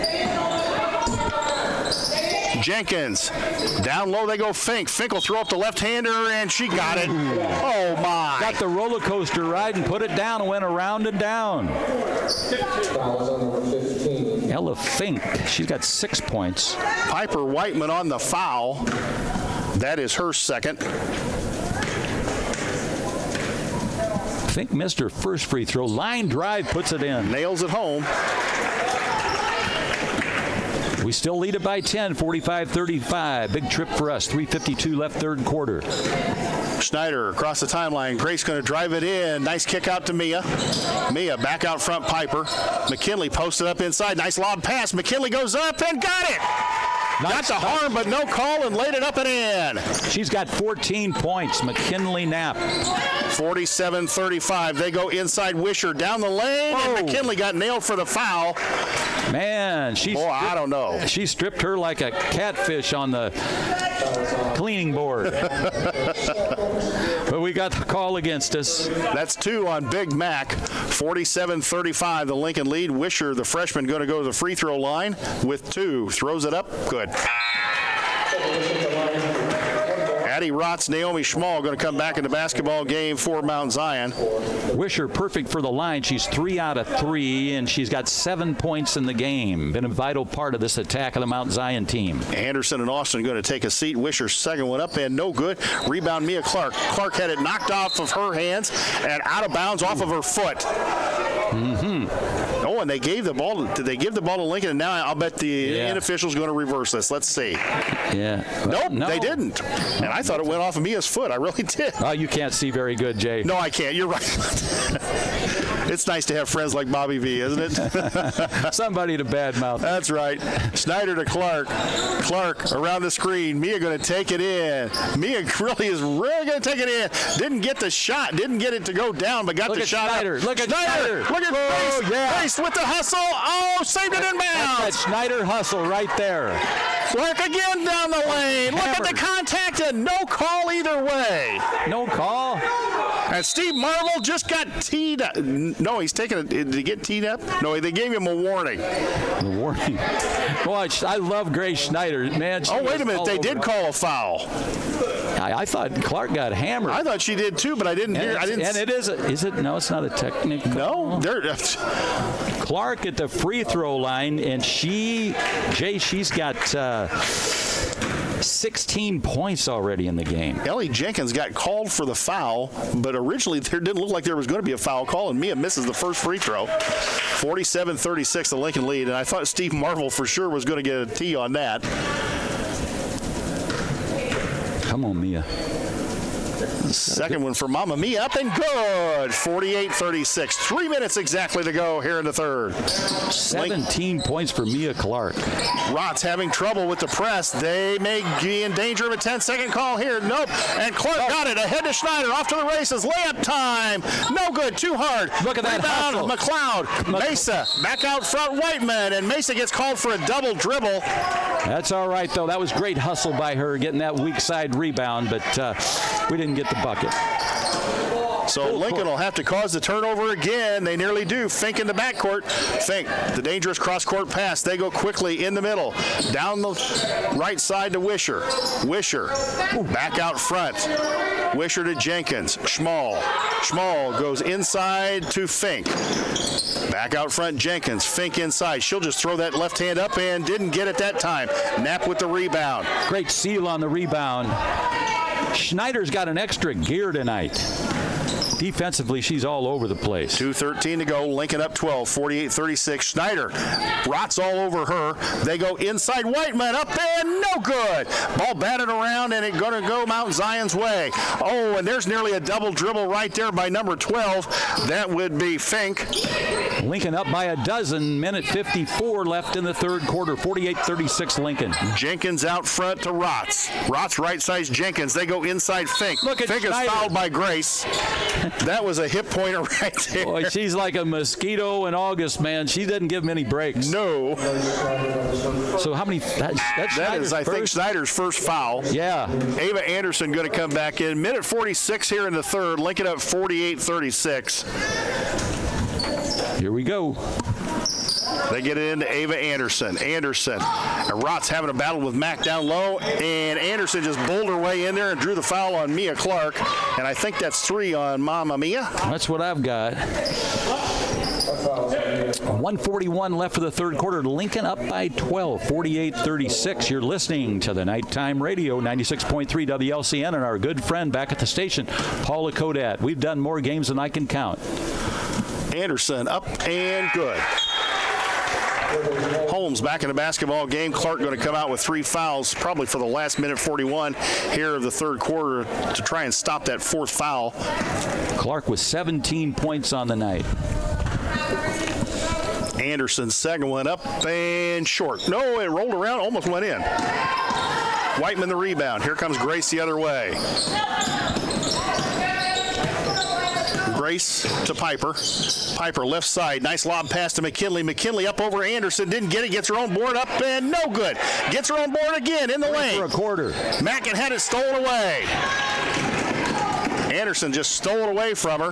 Jenkins. Down low they go Fink. Fink will throw up the left-hander, and she got it. Oh, my. Got the roller coaster ride and put it down and went around and down. Ella Fink, she's got 6 points. Piper Whiteman on the foul. That is her second. Fink missed her first free throw. Line drive puts it in. Nails it home. We still lead it by 10, 45-35. Big trip for us. 3:52 left, third quarter. Schneider across the timeline. Grace going to drive it in. Nice kick out to Mia. Mia back out front, Piper. McKinley posted up inside. Nice lob pass. McKinley goes up and got it. Got the harm, but no call, and laid it up and in. She's got 14 points. McKinley Knapp. 47-35. They go inside Wisher down the lane, and McKinley got nailed for the foul. Man, I don't know. She stripped her like a catfish on the cleaning board. But we got the call against us. That's 2 on Big Mac. 47-35, the Lincoln lead. Wisher, the freshman, going to go to the free throw line with 2. Throws it up. Good. Addie Rotz, Naomi Schmall going to come back in the basketball game for Mount Zion. Wisher perfect for the line. She's 3 out of 3, and she's got 7 points in the game. Been a vital part of this attack of the Mount Zion team. Anderson and Austin going to take a seat. Wisher's second one up and no good. Rebound Mia Clark. Clark had it knocked off of her hands and out of bounds off of her foot. Mm-hmm. Oh, and they gave the ball. Did they give the ball to Lincoln? And now I'll bet the official's going to reverse this. Let's see. Yeah. Nope, no. They didn't. And I thought it went off of Mia's foot. I really did. Oh, you can't see very good, Jay. No, I can't. You're right. It's nice to have friends like Bobby V, isn't it? Somebody to badmouth. That's right. Snyder to Clark. Clark around the screen. Mia going to take it in. Mia really is going to take it in. Didn't get the shot. Didn't get it to go down, but got Look the at shot Snyder. up. Look at Snyder. Look at Grace. Yeah. Grace with the hustle. Oh, saved it in bounds. That Snyder hustle right there. Clark again down the lane. Look at the Hammered. contact and no call either way. No call. And Steve Marvel just got teed up. No, he's taking it. Did he get teed up? No, they gave him a warning. The warning. Watch, I love Grace Schneider. Man, Oh, wait a minute. They did call a foul. I thought Clark got hammered. I thut she did too, but I didn't hear. I didn't. And it is. Is it? No, it's not a technical. No, Clark at the free throw line, and she's got 16 points already in the game. Ellie Jenkins got called for the foul, but originally there didn't look like there was going to be a foul call, and Mia misses the first free throw. 47-36, the Lincoln lead, and I thought Steve Marvel for sure was going to get a tee on that. Come on, Mia. Second one for Mama Mia, up and good. 48-36. 3 minutes exactly to go here in the third. 17 points for Mia Clark. Rott's having trouble with the press. They may be in danger of a 10-second call here. Nope. And Clark got it. Ahead to Schneider. Off to the races. Layup time. No good. Too hard. Look at that hustle. McLeod. Mesa. Back out front. Whiteman. And Mesa gets called for a double dribble. That's all right, though. That was great hustle by her, getting that weak side rebound, but we didn't get the bucket. So Lincoln will have to cause the turnover again. They nearly do. Fink in the backcourt. Fink, the dangerous cross-court pass. They go quickly in the middle. Down the right side to Wisher. Wisher back out front. Wisher to Jenkins. Schmall. Schmall goes inside to Fink. Back out front, Jenkins. Fink inside. She'll just throw that left hand up and didn't get it that time. Knapp with the rebound. Great seal on the rebound. Schneider's got an extra gear tonight. Defensively, she's all over the place. 2:13 to go. Lincoln up 12, 48-36. Schneider. Rots all over her. They go inside. Whiteman up and no good. Ball batted around and it's going to go Mount Zion's way. Oh, and there's nearly a double dribble right there by number 12. That would be Fink. Lincoln up by a dozen. Minute 54 left in the third quarter. 48-36 Lincoln. Jenkins out front to Rots. Rots right side Jenkins. They go inside Fink. Look at Fink Schneider. is fouled by Grace. That was a hip pointer right there. Boy, she's like a mosquito in August, man. She doesn't give him any breaks. No. So how many? That is, I think, Schneider's first foul. Yeah. Ava Anderson going to come back in. Minute 46 here in the third. Lincoln up 48-36. Here we go. They get it into Ava Anderson. Anderson. And Rott's having a battle with Mack down low. And Anderson just bowled her way in there and drew the foul on Mia Clark. And I think that's 3 on Mama Mia. That's what I've got. 1:41 left for the third quarter. Lincoln up by 12, 48-36. You're listening to the Nighttime Radio, 96.3 WLCN, and our good friend back at the station, Paula Kodat. We've done more games than I can count. Anderson up and good. Holmes back in the basketball game. Clark going to come out with 3 fouls, probably for the last minute 41 here of the third quarter to try and stop that 4th foul. Clark with 17 points on the night. Anderson's second one up and short. No, it rolled around, almost went in. Whiteman the rebound. Here comes Grace the other way. Grace to Piper. Piper left side. Nice lob pass to McKinley. McKinley up over Anderson. Didn't get it. Gets her own board up and no good. Gets her own board again in the lane. For a quarter. Mackin had it stolen away. Anderson just stole it away from her.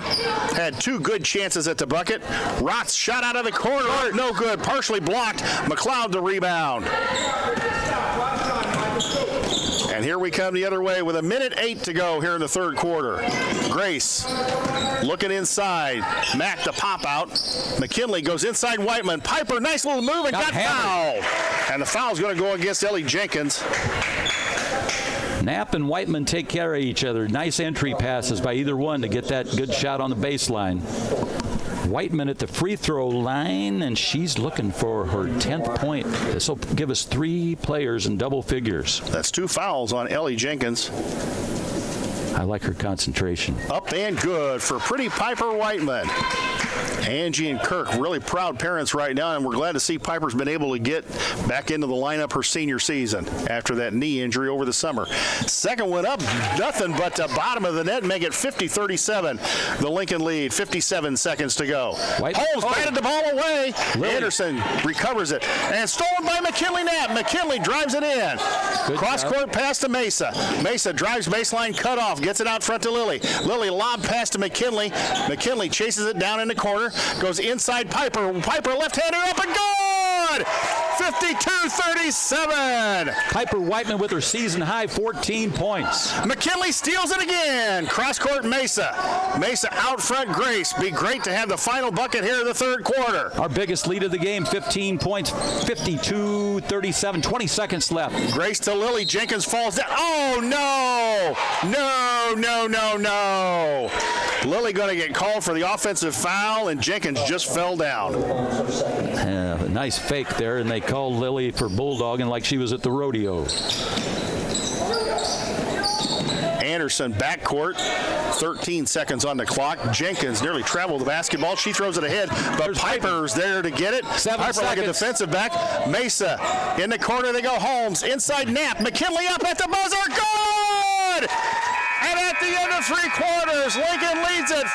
Had 2 good chances at the bucket. Rots shot out of the corner. No good. Partially blocked. McLeod the rebound. And here we come the other way with a minute 8 to go here in the third quarter. Grace looking inside. Mack the pop out. McKinley goes inside Whiteman. Piper, nice little move and got fouled. And the foul's going to go against Ellie Jenkins. Knapp and Whiteman take care of each other. Nice entry passes by either one to get that good shot on the baseline. Whiteman at the free throw line, and she's looking for her 10th point. This will give us 3 players in double figures. That's 2 fouls on Ellie Jenkins. I like her concentration. Up and good for Pretty Piper Whiteman. Angie and Kirk, really proud parents right now, and we're glad to see Piper's been able to get back into the lineup her senior season after that knee injury over the summer. Second one up, nothing but the bottom of the net, make it 50-37. The Lincoln lead, 57 seconds to go. Holmes batted the ball away. Anderson recovers it, and stolen by McKinley Knapp. McKinley drives it in. Cross-court pass to Mesa. Mesa drives baseline, cut off, gets it out front to Lilly. Lilly lob pass to McKinley. McKinley chases it down in the corner. Goes inside Piper. Piper left-hander up and good. 52-37. Piper Whiteman with her season high 14 points. McKinley steals it again. Cross-court Mesa. Mesa out front Grace. Be great to have the final bucket here in the third quarter. Our biggest lead of the game, 15 points, 52-37, 20 seconds left. Grace to Lily. Jenkins falls down. Oh, no. No. Lily going to get called for the offensive foul, and Jenkins just fell down. A nice fake there, and they called Lily for bulldogging like she was at the rodeo. Anderson backcourt, 13 seconds on the clock. Jenkins nearly traveled the basketball. She throws it ahead, but Piper's there to get it. 7 Piper seconds. like a defensive back. Mesa in the corner. They go Holmes. Inside Knapp. McKinley up at the buzzer. Good! And at the end of three quarters, Lincoln leads at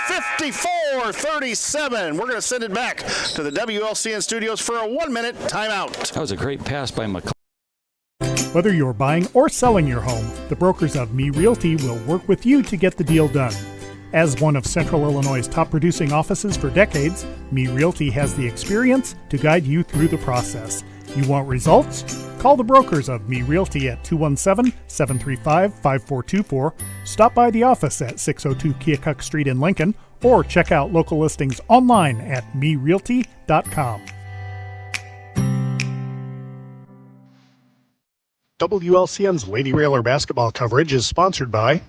54-37. We're going to send it back to the WLCN studios for a 1-minute timeout. That was a great pass by McCall. Whether you're buying or selling your home, the brokers of Me Realty will work with you to get the deal done. As one of Central Illinois' top producing offices for decades, Me Realty has the experience to guide you through the process. You want results? Call the brokers of Me Realty at 217-735-5424, stop by the office at 602 Keokuk Street in Lincoln, or check out local listings online at merealty.com. WLCN's Lady Railer basketball coverage is sponsored by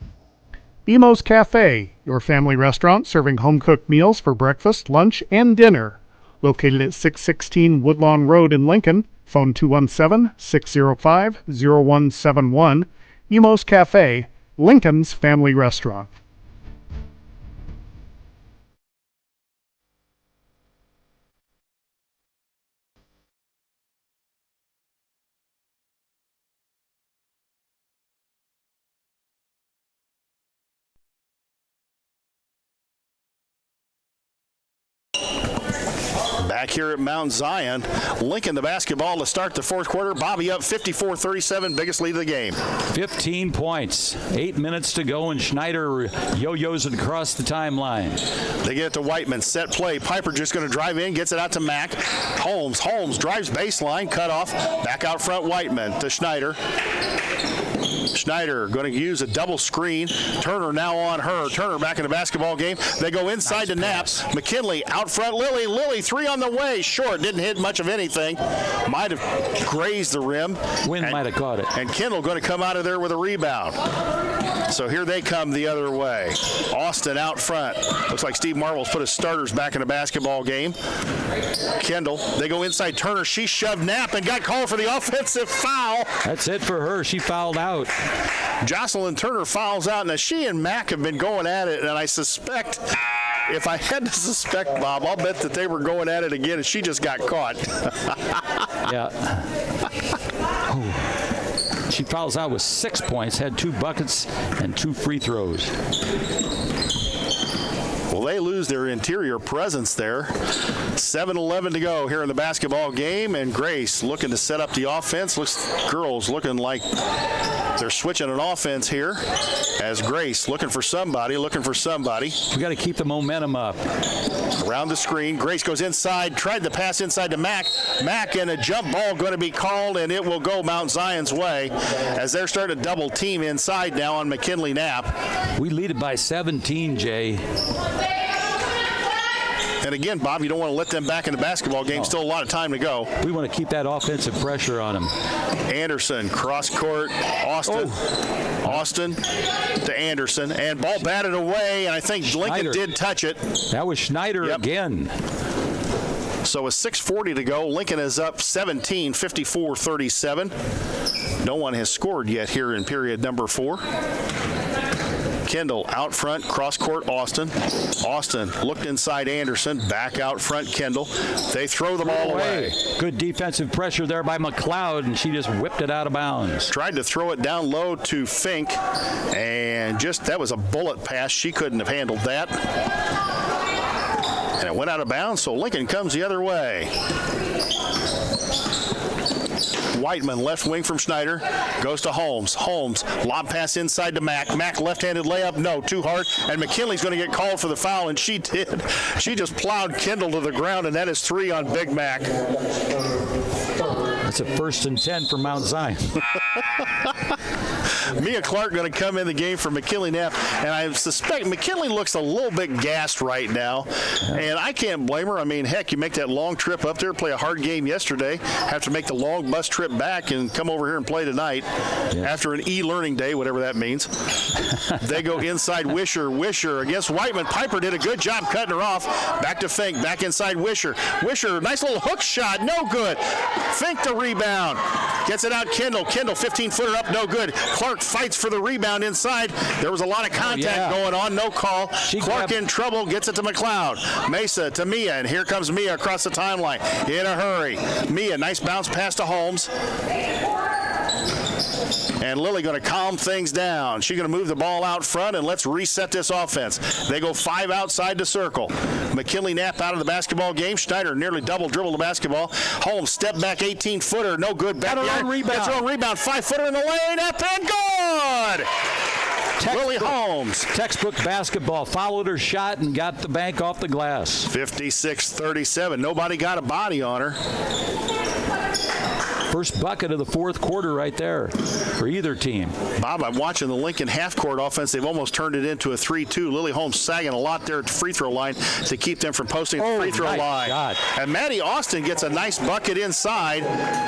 BMO's Cafe, your family restaurant serving home-cooked meals for breakfast, lunch, and dinner. Located at 616 Woodlawn Road in Lincoln, phone 217-605-0171. BMO's Cafe, Lincoln's family restaurant. Back here at Mount Zion, Lincoln the basketball to start the fourth quarter. Bobby up 54-37, biggest lead of the game. 15 points, 8 minutes to go, and Schneider yo-yos it across the timeline. They get it to Whiteman, set play. Piper just going to drive in, gets it out to Mack. Holmes drives baseline, cut off. Back out front, Whiteman to Schneider. Schneider going to use a double screen. Turner now on her. Turner back in the basketball game. They go inside to Knapp. McKinley out front. Lily three on the way. Short. Didn't hit much of anything. Might have grazed the rim. Wind might have caught it. And Kendall going to come out of there with a rebound. So here they come the other way. Austin out front. Looks like Steve Marvel's put his starters back in the basketball game. Kendall. They go inside Turner. She shoved Knapp and got called for the offensive foul. That's it for her. She fouled out. Jocelyn Turner fouls out. Now, she and Mack have been going at it, and I suspect, if I had to suspect, Bob, I'll bet that they were going at it again, and she just got caught. Yeah. Oh. She fouls out with 6 points, had 2 buckets and 2 free throws. Well, they lose their interior presence there. 7:11 to go here in the basketball game, and Grace looking to set up the offense. Girls looking like they're switching an offense here as Grace looking for somebody. We got to keep the momentum up. Around the screen, Grace goes inside, tried to pass inside to Mack. Mack and a jump ball going to be called, and it will go Mount Zion's way as they're starting to double team inside now on McKinley Knapp. We lead it by 17, Jay. And again, Bob, you don't want to let them back in the basketball game. Still a lot of time to go. We want to keep that offensive pressure on them. Anderson, cross court, Austin. Oh. Austin to Anderson, and ball batted away, and I think Lincoln did touch it. That was Schneider again. So with 6:40 to go, Lincoln is up 17, 54-37. No one has scored yet here in period number 4. Kendall out front, cross court, Austin. Austin looked inside Anderson, back out front, Kendall. They throw the ball away. Good defensive pressure there by McLeod, and she just whipped it out of bounds. Tried to throw it down low to Fink, and that was a bullet pass. She couldn't have handled that. And it went out of bounds, so Lincoln comes the other way. Whiteman, left wing from Schneider, goes to Holmes. Holmes, lob pass inside to Mack. Mack, left-handed layup, no, too hard. And McKinley's going to get called for the foul, and she did. She just plowed Kendall to the ground, and that is 3 on Big Mac. That's a 1st and 10 for Mount Zion. Mia Clark going to come in the game for McKinley Knapp, and I suspect McKinley looks a little bit gassed right now, and I can't blame her. I mean, heck, you make that long trip up there, play a hard game yesterday, have to make the long bus trip back and come over here and play tonight after an e-learning day, whatever that means. They go inside Wisher. Wisher against Whiteman. Piper did a good job cutting her off. Back to Fink, back inside Wisher. Wisher, nice little hook shot, no good. Fink the rebound. Gets it out Kendall. Kendall, 15-footer up, no good. Clark fights for the rebound inside. There was a lot of contact going on, no call. Clark in trouble, gets it to McLeod. Mesa to Mia, and here comes Mia across the timeline in a hurry. Mia, nice bounce pass to Holmes. And Lily going to calm things down. She's going to move the ball out front, and let's reset this offense. They go 5 outside the circle. McKinley Knapp out of the basketball game. Schneider nearly double dribbled the basketball. Holmes step back 18-footer, no good. Back Got her own rebound. Gets her own rebound. 5-footer in the lane, up and good. Lily Holmes. Textbook basketball. Followed her shot and got the bank off the glass. 56-37. Nobody got a body on her. First bucket of the 4th quarter right there for either team. Bob, I'm watching the Lincoln half-court offense. They've almost turned it into a 3-2. Lily Holmes sagging a lot there at the free throw line to keep them from posting the free throw line. God. And Maddie Austin gets a nice bucket inside.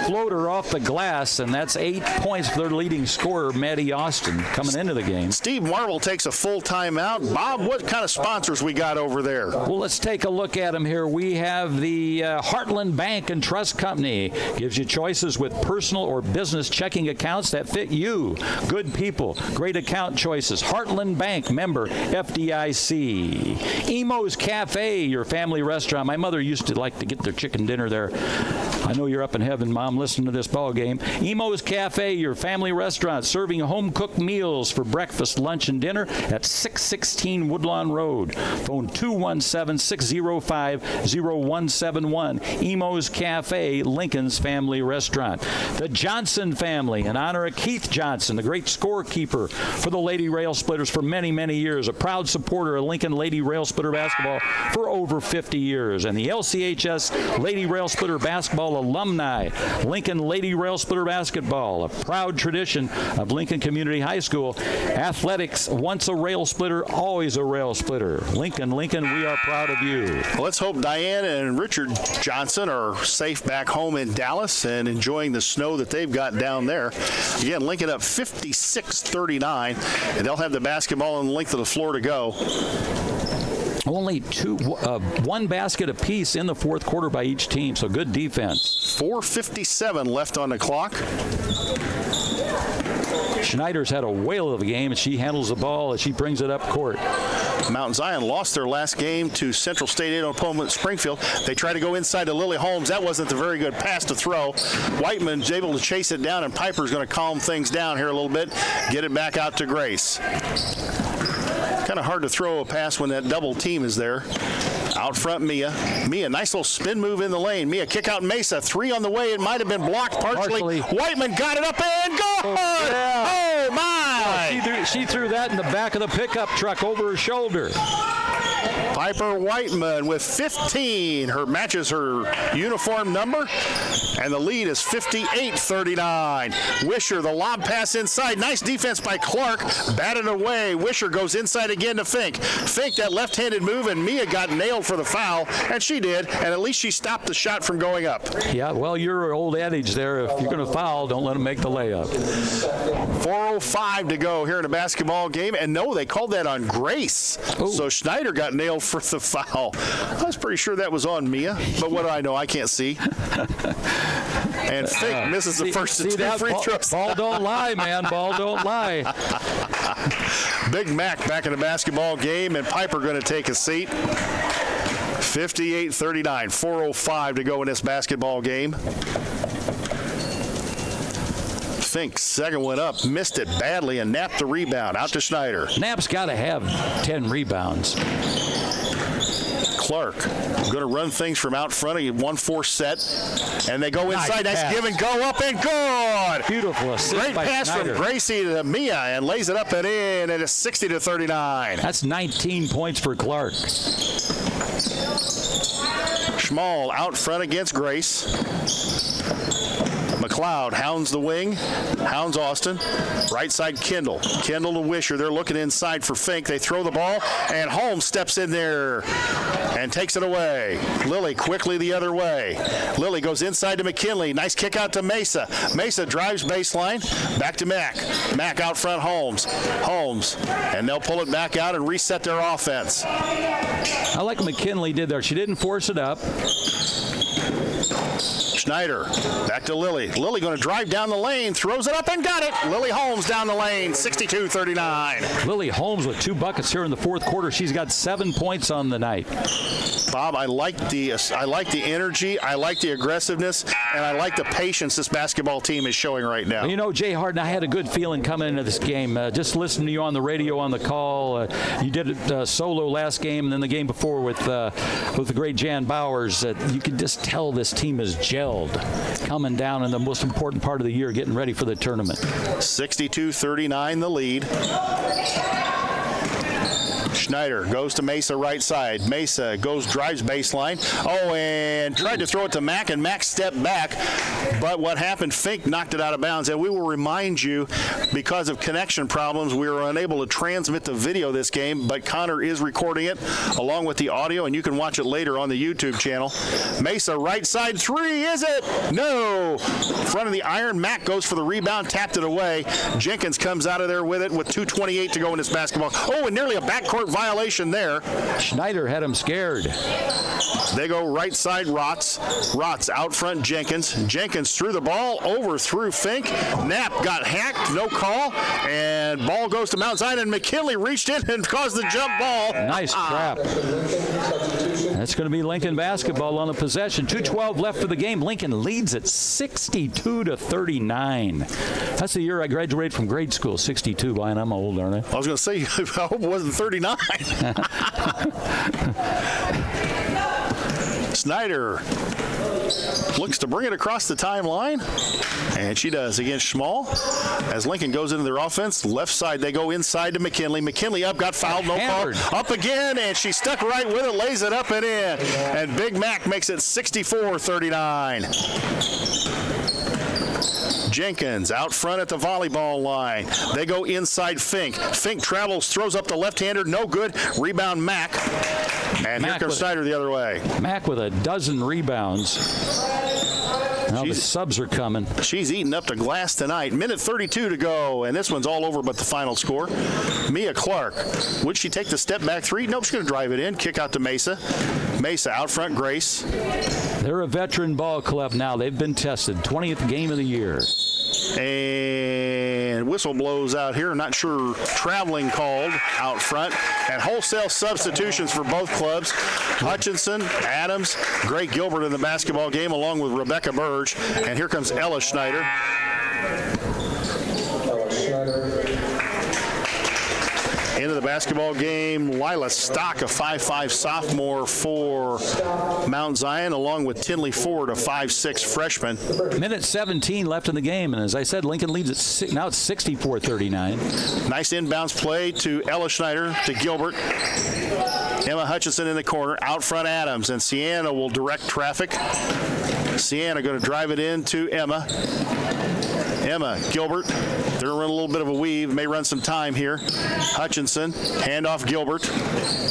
Floater off the glass, and that's 8 points for their leading scorer, Maddie Austin, coming into the game. Steve Marvel takes a full timeout. Bob, what kind of sponsors we got over there? Well, let's take a look at them here. We have the Heartland Bank and Trust Company. Gives you choices with personal or business checking accounts that fit you. Good people, great account choices. Heartland Bank, member FDIC. Emo's Cafe, your family restaurant. My mother used to like to get their chicken dinner there. I know you're up in heaven, Mom, listening to this ball game. Emo's Cafe, your family restaurant, serving home-cooked meals for breakfast, lunch, and dinner at 616 Woodlawn Road. Phone 217-605-0171. Emo's Cafe, Lincoln's family restaurant. The Johnson family, in honor of Keith Johnson, the great scorekeeper for the Lady Rail Splitters for many, many years, a proud supporter of Lincoln Lady Rail Splitter basketball for over 50 years, and the LCHS Lady Rail Splitter basketball alumni. Lincoln Lady Rail Splitter basketball, a proud tradition of Lincoln Community High School. Athletics, once a rail splitter, always a rail splitter. Lincoln, Lincoln, we are proud of you. Let's hope Diane and Richard Johnson are safe back home in Dallas and enjoying the snow that they've got down there. Again, Lincoln up 56-39, and they'll have the basketball and the length of the floor to go. Only one basket apiece in the 4th quarter by each team, so good defense. 4:57 left on the clock. Schneider's had a whale of a game, and she handles the ball as she brings it up court. Mount Zion lost their last game to Central State opponent Springfield. They try to go inside to Lily Holmes. That wasn't the very good pass to throw. Whiteman's able to chase it down, and Piper's going to calm things down here a little bit, get it back out to Grace. Kind of hard to throw a pass when that double team is there. Out front, Mia. Mia, nice little spin move in the lane. Mia, kick out Mesa. 3 on the way. It might have been blocked partially. Whiteman got it up and good! Oh, my! Oh, she threw that in the back of the pickup truck over her shoulder. Piper Whiteman with 15. Her matches her uniform number, and the lead is 58-39. Wisher, the lob pass inside. Nice defense by Clark. Batted away. Wisher goes inside again to Fink. Fink, that left-handed move, and Mia got nailed for the foul, and she did, and at least she stopped the shot from going up. Yeah, well, your old adage there, if you're going to foul, don't let them make the layup. 4:05 to go here in a basketball game, and no, they called that on Grace. Ooh. So Schneider got nailed for the foul. I was pretty sure that was on Mia, but what do I know? I can't see. And Fink misses the first of 2 free throws. Ball don't lie, man. Ball don't lie. Big Mac back in the basketball game, and Piper going to take a seat. 58-39, 4:05 to go in this basketball game. Fink's second one up, missed it badly, and Knapp the rebound. Out to Schneider. Knapp's got to have 10 rebounds. Clark going to run things from out front. A 1-4 set. And they go inside. Nice give and go up and good. Beautiful assist. Great by pass Schneider. from Gracie to Mia and lays it up and in. And it's 60-39. That's 19 points for Clark. Schmall out front against Grace. McLeod hounds the wing, hounds Austin. Right side, Kendall. Kendall to Wisher. They're looking inside for Fink. They throw the ball, and Holmes steps in there and takes it away. Lilly quickly the other way. Lilly goes inside to McKinley. Nice kick out to Mesa. Mesa drives baseline. Back to Mack. Mack out front, Holmes. Holmes. And they'll pull it back out and reset their offense. I like what McKinley did there. She didn't force it up. Schneider, back to Lilly. Lilly going to drive down the lane, throws it up and got it. Lily Holmes down the lane, 62-39. Lily Holmes with 2 buckets here in the fourth quarter. She's got 7 points on the night. Bob, I like the energy, I like the aggressiveness, and I like the patience this basketball team is showing right now. You know, Jay Harden, I had a good feeling coming into this game. Just listening to you on the radio on the call. You did it solo last game, and then the game before with the great Jan Bowers. You could just tell this team is gelled, coming down in the most important part of the year, getting ready for the tournament. 62-39 the lead. Schneider goes to Mesa right side. Mesa drives baseline. Oh, and tried to throw it to Mack, and Mack stepped back. But what happened, Fink knocked it out of bounds. And we will remind you, because of connection problems, we were unable to transmit the video this game, but Connor is recording it along with the audio, and you can watch it later on the YouTube channel. Mesa right side three, is it? No. Front of the iron, Mack goes for the rebound, tapped it away. Jenkins comes out of there with it with 2:28 to go in this basketball. Oh, and nearly a backcourt violation there. Schneider had him scared. They go right side, Rotz. Rotz out front, Jenkins. Jenkins threw the ball over through Fink. Knapp got hacked, no call, and ball goes to Mount Zion, and McKinley reached in and caused the jump ball. Nice trap. That's going to be Lincoln basketball on the possession. 2:12 left for the game. Lincoln leads at 62-39. That's the year I graduated from grade school, 62. Brian, I'm old, aren't I? I was going to say, I hope it wasn't 39. Snyder looks to bring it across the timeline, and she does against Schmall. As Lincoln goes into their offense, left side, they go inside to McKinley. McKinley up, got fouled, no call. Up again, and she stuck right with it, lays it up and in. And Big Mac makes it 64-39. Jenkins out front at the volleyball line. They go inside Fink. Fink travels, throws up the left-hander, no good. Rebound Mack. And Mack here comes Snyder the other way. Mack with a dozen rebounds. Now the subs are coming. She's eating up the glass tonight. Minute 32 to go, and this one's all over but the final score. Mia Clark. Would she take the step back three? Nope, she's going to drive it in. Kick out to Mesa. Mesa out front, Grace. They're a veteran ball club now. They've been tested. 20th game of the year. And whistle blows out here. Not sure traveling called out front. And wholesale substitutions for both clubs. Hutchinson, Adams, Gray Gilbert in the basketball game along with Rebecca Burge. And here comes Ella Schneider. Into the basketball game, Lila Stock, a 5'5" sophomore for Mount Zion, along with Tinley Ford, a 5'6" freshman. Minute 17 left in the game, and as I said, Lincoln leads at now it's 64-39. Nice inbounds play to Ella Schneider, to Gilbert. Emma Hutchinson in the corner, out front Adams, and Sienna will direct traffic. Sienna going to drive it in to Emma. Emma, Gilbert, they're going to run a little bit of a weave, may run some time here. Hutchinson, handoff Gilbert.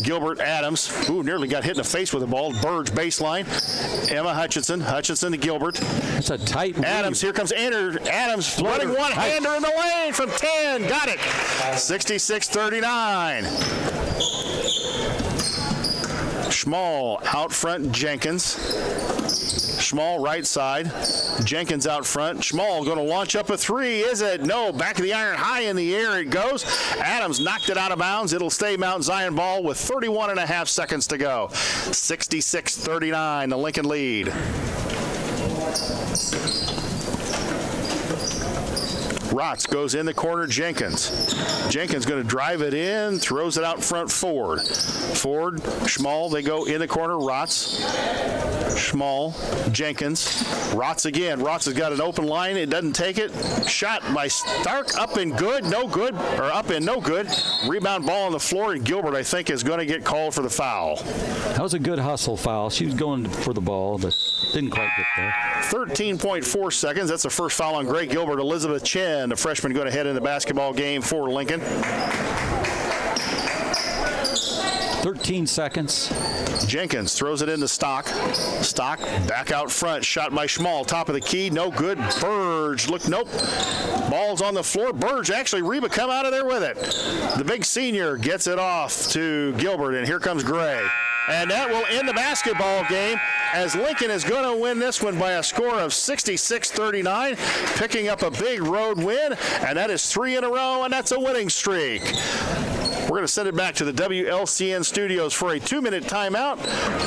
Gilbert, Adams. Ooh, nearly got hit in the face with the ball. Burge baseline. Emma Hutchinson. Hutchinson to Gilbert. It's a tight weave. Adams, here comes Adams running one-hander in the lane from 10. Got it. 66-39. Schmall out front, Jenkins. Schmall right side. Jenkins out front. Schmall going to launch up a three. Is it? No. Back of the iron, high in the air it goes. Adams knocked it out of bounds. It'll stay Mount Zion ball with 31.5 seconds to go. 66-39, the Lincoln lead. Rotz goes in the corner, Jenkins. Jenkins going to drive it in, throws it out front, Ford. Ford, Schmall, they go in the corner, Rotz. Schmall, Jenkins. Rotz again. Rotz has got an open line. It doesn't take it. Shot by Stark, up and good, no good, or up and no good. Rebound ball on the floor, and Gilbert, I think, is going to get called for the foul. That was a good hustle foul. She was going for the ball, but didn't quite get there. 13.4 seconds. That's the first foul on Greg Gilbert. Elizabeth Chen, the freshman, going to head in the basketball game for Lincoln. 13 seconds. Jenkins throws it into Stock. Stock back out front. Shot by Schmall. Top of the key. No good. Burge. Look, nope. Ball's on the floor. Burge, actually, Reba come out of there with it. The big senior gets it off to Gilbert, and here comes Gray. And that will end the basketball game, as Lincoln is going to win this one by a score of 66-39, picking up a big road win, and that is 3 in a row, and that's a winning streak. We're going to send it back to the WLCN studios for a 2-minute timeout.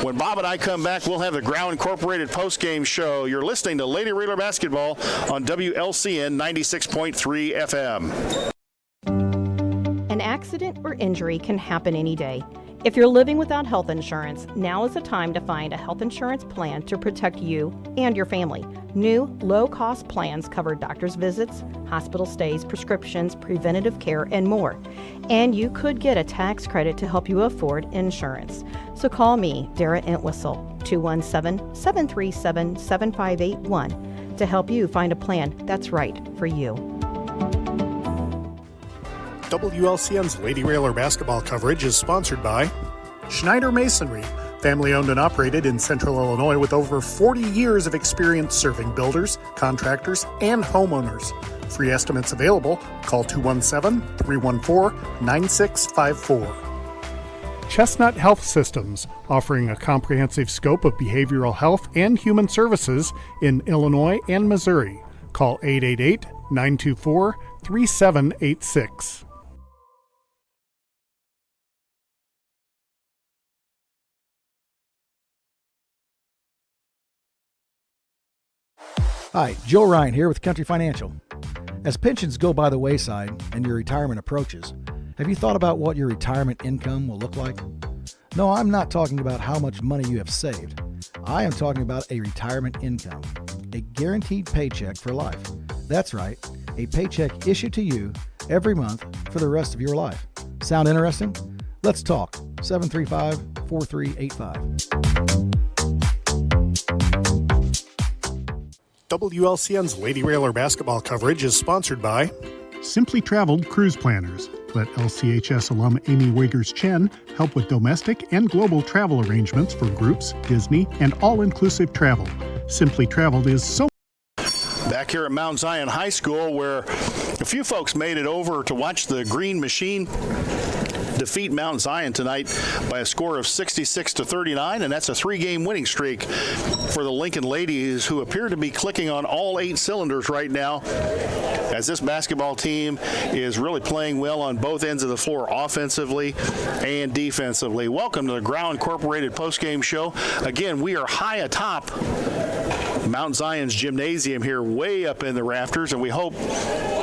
When Bob and I come back, we'll have the Ground Incorporated postgame show. You're listening to Lady Raider Basketball on WLCN 96.3 FM. An accident or injury can happen any day. If you're living without health insurance, now is the time to find a health insurance plan to protect you and your family. New, low-cost plans cover doctor's visits, hospital stays, prescriptions, preventative care, and more. And you could get a tax credit to help you afford insurance. So call me, Dara Entwistle, 217-737-7581 to help you find a plan that's right for you. WLCN's Lady Railer basketball coverage is sponsored by Schneider Masonry, family owned and operated in Central Illinois with over 40 years of experience serving builders, contractors, and homeowners. Free estimates available. Call 217-314-9654. Chestnut Health Systems, offering a comprehensive scope of behavioral health and human services in Illinois and Missouri. Call 888-924-3786. Hi, Joe Ryan here with Country Financial. As pensions go by the wayside and your retirement approaches, have you thought about what your retirement income will look like? No, I'm not talking about how much money you have saved. I am talking about a retirement income, a guaranteed paycheck for life. That's right, a paycheck issued to you every month for the rest of your life. Sound interesting? Let's talk. 735-4385. WLCN's Lady Railer basketball coverage is sponsored by Simply Traveled Cruise Planners. Let LCHS alum Amy Wiggers-Chen help with domestic and global travel arrangements for groups, Disney, and all-inclusive travel. Simply Traveled is so Back here at Mount Zion High School, where a few folks made it over to watch the Green Machine defeat Mount Zion tonight by a score of 66-39, and that's a 3-game winning streak for the Lincoln Ladies, who appear to be clicking on all 8 cylinders right now, as this basketball team is really playing well on both ends of the floor, offensively and defensively. Welcome to the Ground Incorporated postgame show. Again, we are high atop Mount Zion's gymnasium here, way up in the rafters, and we hope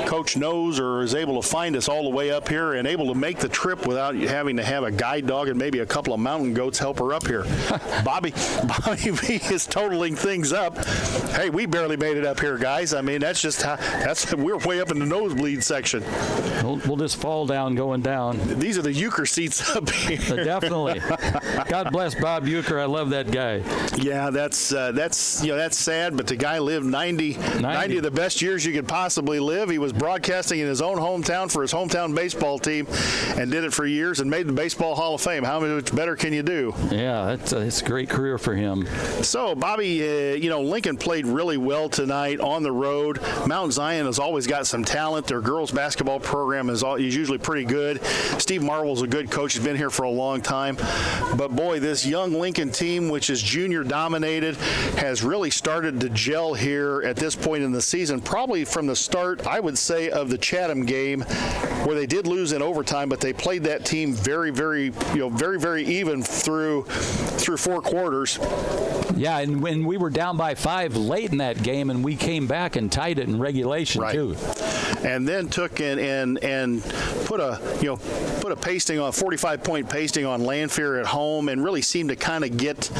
Coach knows or is able to find us all the way up here and able to make the trip without having to have a guide dog and maybe a couple of mountain goats help her up here. Bobby V is totaling things up. Hey, we barely made it up here, guys. I mean, that's just how, we're way up in the nosebleed section. We'll just fall down going down. These are the euchre seats up here. Definitely. God bless Bob Euchre. I love that guy. Yeah, that's sad, but the guy lived 90 of the best years you could possibly live. He was broadcasting in his own hometown for his hometown baseball team and did it for years and made the Baseball Hall of Fame. How much better can you do? Yeah, it's a great career for him. So, Bobby, Lincoln played really well tonight on the road. Mount Zion has always got got some talent. Their girls basketball program is usually pretty good. Steve Marvel's a good coach. He's been here for a long time. But, boy, this young Lincoln team, which is junior dominated, has really started to gel here at this point in the season, probably from the start, I would say, of the Chatham game, where they did lose in overtime, but they played that team very, very even through 4 quarters. Yeah, and when we were down by 5 late in that game, and we came back and tied it in regulation, right, too. And then took and put a pasting on 45-point pasting on Lanphier at home, and really seemed to kind of get,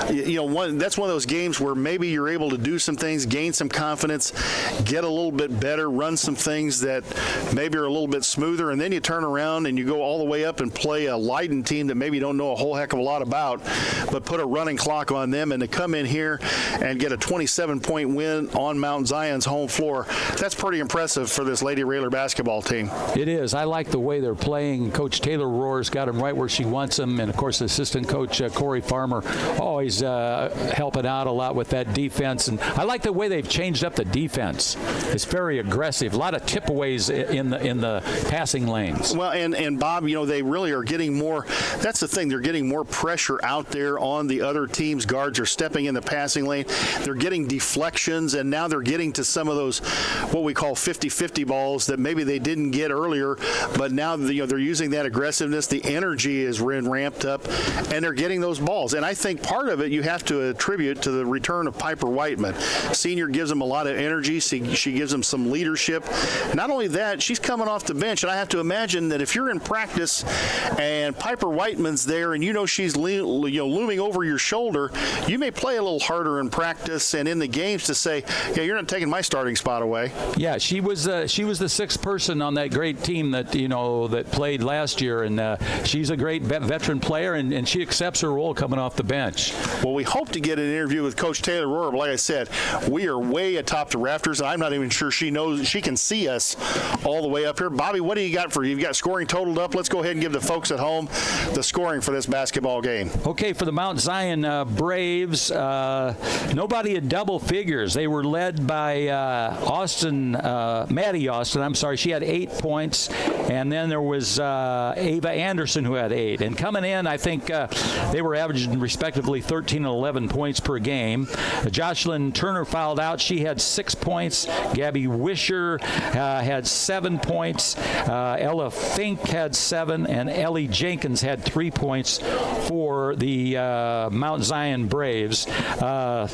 that's one of those games where maybe you're able to do some things, gain some confidence, get a little bit better, run some things that maybe are a little bit smoother, and then you turn around and you go all the way up and play a Leiden team that maybe you don't know a whole heck of a lot about, but put a running clock on them, and to come in here and get a 27-point win on Mount Zion's home floor, that's pretty impressive for this Lady Railer basketball team. It is. I like the way they're playing. Coach Taylor Rohr's got them right where she wants them, and of course assistant coach Corey Farmer always helping out a lot with that defense. And I like the way they've changed up the defense. It's very aggressive. A lot of tip-aways in the passing lanes. Well, and Bob, they really are getting more. That's the thing. They're getting more pressure out there on the other team's guards. Are stepping in the passing lane. They're getting deflections, and now they're getting to some of those what we call 50-50 balls that maybe they didn't get earlier, but now they're using that aggressiveness. The energy is ramped up, and they're getting those balls. And I think part of it you have to attribute to the return of Piper Whiteman. Senior gives them a lot of energy. She gives them some leadership. Not only that, she's coming off the bench, and I have to imagine that if you're in practice and Piper Whiteman's there and she's looming over your shoulder, you may play a little harder in practice and in the games to say, yeah, you're not taking my starting spot away. Yeah, she was the 6th person on that great team that that played last year, and she's a great veteran player, and she accepts her role coming off the bench. Well, we hope to get an interview with Coach Taylor Rohr, but like I said, we are way atop the rafters, and I'm not even sure she knows she can see us all the way up here. Bobby, what do you got you've got scoring totaled up? Let's go ahead and give the folks at home the scoring for this basketball game. Okay, for the Mount Zion Braves, nobody at double figures. They were led by Maddie Austin. I'm sorry, she had 8 points, and then there was Ava Anderson who had 8. And coming in, I think they were averaging respectively 13 and 11 points per game. Jocelyn Turner fouled out. She had 6 points. Gabby Wisher had 7 points. Ella Fink had 7, and Ellie Jenkins had 3 points for the Mount Zion Braves.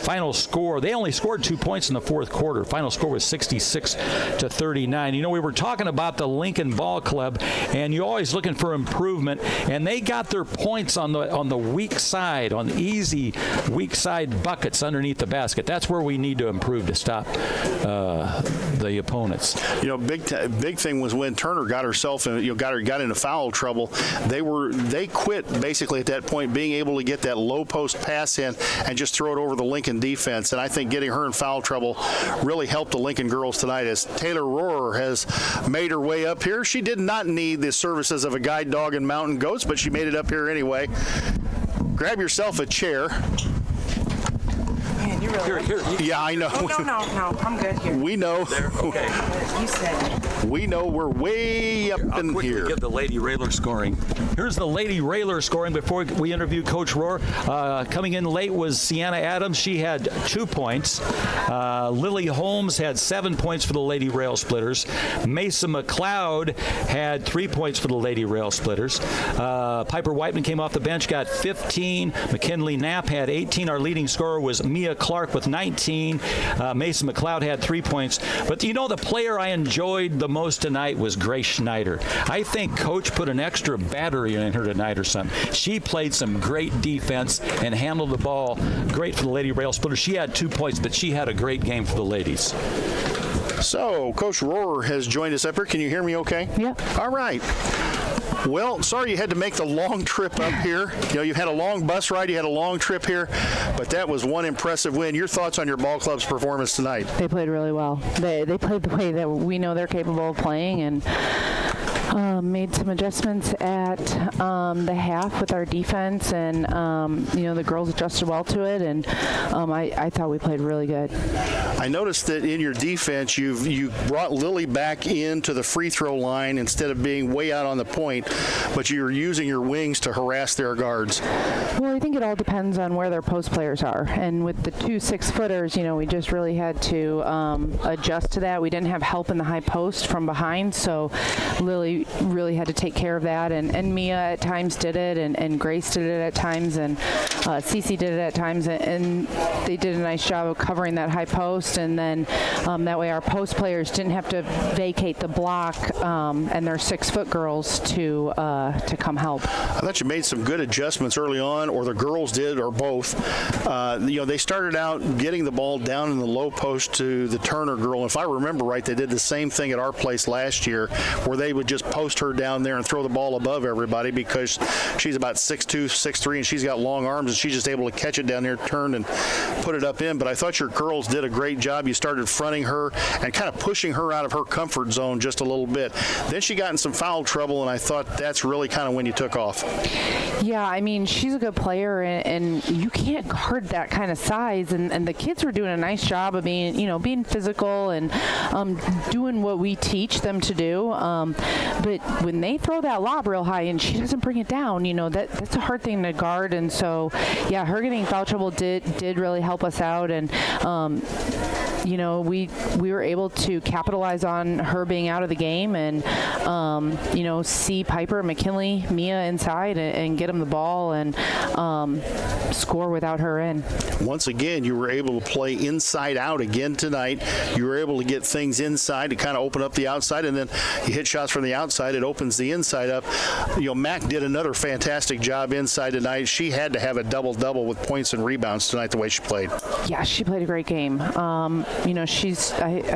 Final score, they only scored 2 points in the 4th quarter. Final score was 66-39. We were talking about the Lincoln Ball Club, and you're always looking for improvement, and they got their points on the weak side, on the easy weak side buckets underneath the basket. That's where we need to improve to stop the opponents. Big thing was when Turner got herself in, got into foul trouble. They quit basically at that point being able to get that low post pass in and just throw it over the Lincoln defense. And I think getting her in foul trouble really helped the Lincoln girls tonight, as Taylor Rohr has made her way up here. She did not need the services of a guide dog and mountain goats, but she made it up here anyway. Grab yourself a chair. Man, you really Here. Yeah, I know. Oh, no, I'm good here. We know. There, okay. You said. We know we're way up I'll in quickly here. give the Lady Railer scoring. Here's the Lady Railer scoring before we interview Coach Rohr. Coming in late was Sienna Adams. She had 2 points. Lily Holmes had 7 points for the Lady Rail Splitters. Mesa McLeod had 3 points for the Lady Rail Splitters. Piper Whiteman came off the bench, got 15. McKinley Knapp had 18. Our leading scorer was Mia Clark with 19. Mesa McLeod had 3 points. But the player I enjoyed the most tonight was Grace Schneider. I think Coach put an extra battery in her tonight or something. She played some great defense and handled the ball great for the Lady Rail Splitters. She had 2 points, but she had a great game for the ladies. So, Coach Rohr has joined us up here. Can you hear me okay? Yeah. All right. Well, sorry you had to make the long trip up here. You had a long bus ride, you had a long trip here, but that was one impressive win. Your thoughts on your ball club's performance tonight? They played really well. They played the way that we know they're capable of playing, and Made some adjustments at the half with our defense, and the girls adjusted well to it, and I thought we played really good. I noticed that in your defense, you brought Lily back into the free throw line instead of being way out on the point, but you're using your wings to harass their guards. Well, I think it all depends on where their post players are, and with the 2 6-footers, we just really had to adjust to that. We didn't have help in the high post from behind, so Lily really had to take care of that, and Mia at times did it, and Grace did it at times, and Cece did it at times, and they did a nice job of covering that high post, and then that way our post players didn't have to vacate the block and their 6-foot girls to come help. I thought you made some good adjustments early on, or the girls did, or both. They started out getting the ball down in the low post to the Turner girl. And if I remember right, they did the same thing at our place last year, where they would just post her down there and throw the ball above everybody because she's about 6'2", 6'3", and she's got long arms, and she's just able to catch it down there, turn, and put it up in. But I thought your girls did a great job. You started fronting her and kind of pushing her out of her comfort zone just a little bit. Then she got in some foul trouble, and I thought that's really kind of when you took off. Yeah, I mean, she's a good player, and you can't guard that kind of size, and the kids were doing a nice job of being physical and doing what we teach them to do. But when they throw that lob real high and she doesn't bring it down, that's a hard thing to guard. And so, yeah, her getting foul trouble did really help us out, and we were able to capitalize on her being out of the game, and see Piper, McKinley, Mia inside and get them the ball and score without her in. Once again, you were able to play inside out again tonight. You were able to get things inside to kind of open up the outside, and then you hit shots from the outside. It opens the inside up. Mac did another fantastic job inside tonight. She had to have a double-double with points and rebounds tonight the way she played. Yeah, she played a great game. I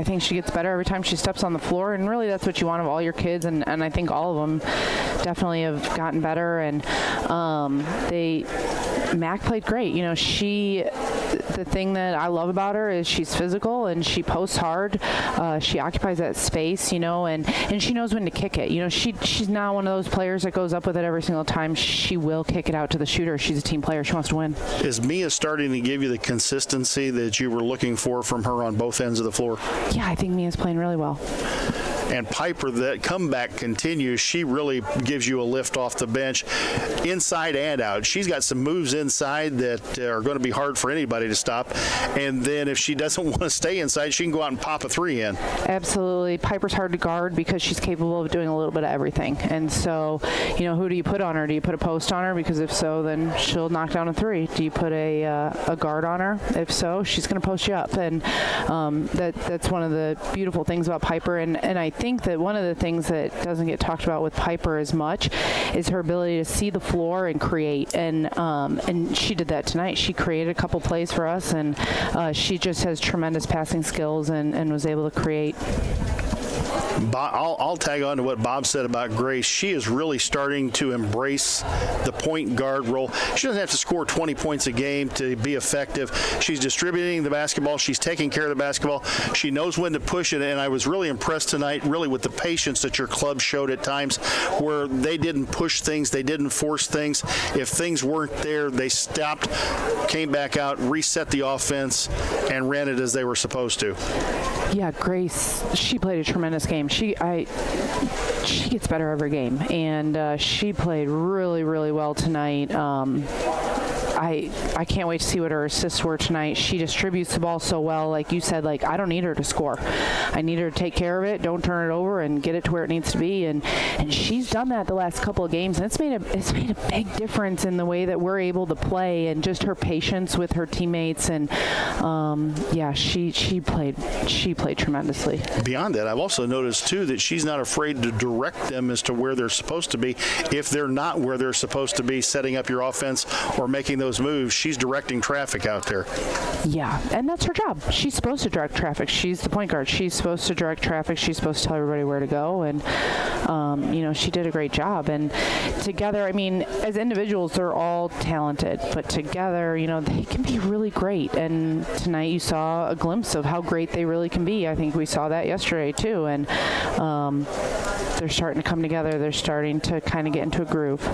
think she gets better every time she steps on the floor, and really that's what you want of all your kids, and I think all of them definitely have gotten better, and Mac played great. The thing that I love about her is she's physical and she posts hard. She occupies that space, and she knows when to kick it. She's not one of those players that goes up with it every single time. She will kick it out to the shooter. She's a team player. She wants to win. Is Mia starting to give you the consistency that you were looking for from her on both ends of the floor? Yeah, I think Mia's playing really well. And Piper, that comeback continues. She really gives you a lift off the bench, inside and out. She's got some moves inside that are going to be hard for anybody to stop. And then if she doesn't want to stay inside, she can go out and pop a 3 in. Absolutely. Piper's hard to guard because she's capable of doing a little bit of everything. And so, who do you put on her? Do you put a post on her? Because if so, then she'll knock down a 3. Do you put a guard on her? If so, she's going to post you up. And that's one of the beautiful things about Piper. And I think that one of the things that doesn't get talked about with Piper as much is her ability to see the floor and create, and she did that tonight. She created a couple plays for us, and she just has tremendous passing skills and was able to create. I'll tag on to what Bob said about Grace. She is really starting to embrace the point guard role. She doesn't have to score 20 points a game to be effective. She's distributing the basketball. She's taking care of the basketball. She knows when to push it, and I was really impressed tonight, really, with the patience that your club showed at times, where they didn't push things, they didn't force things. If things weren't there, they stopped, came back out, reset the offense, and ran it as they were supposed to. Yeah, Grace, she played a tremendous game. She gets better every game, and she played really, really well tonight. I can't wait to see what her assists were tonight. She distributes the ball so well. Like you said, I don't need her to score. I need her to take care of it, don't turn it over, and get it to where it needs to be. And she's done that the last couple of games, and it's made a big difference in the way that we're able to play, and just her patience with her teammates. And she played tremendously. Beyond that, I've also noticed too that she's not afraid to direct them as to where they're supposed to be if they're not where they're supposed to be, setting up your offense or making those those moves, she's directing traffic out there. Yeah, and that's her job. She's supposed to direct traffic. She's the point guard. She's supposed to direct traffic. She's supposed to tell everybody where to go, and she did a great job. And together, I mean, as individuals, they're all talented, but together, they can be really great. And tonight you saw a glimpse of how great they really can be. I think we saw that yesterday too, and they're starting to come together. They're starting to kind of get into a groove.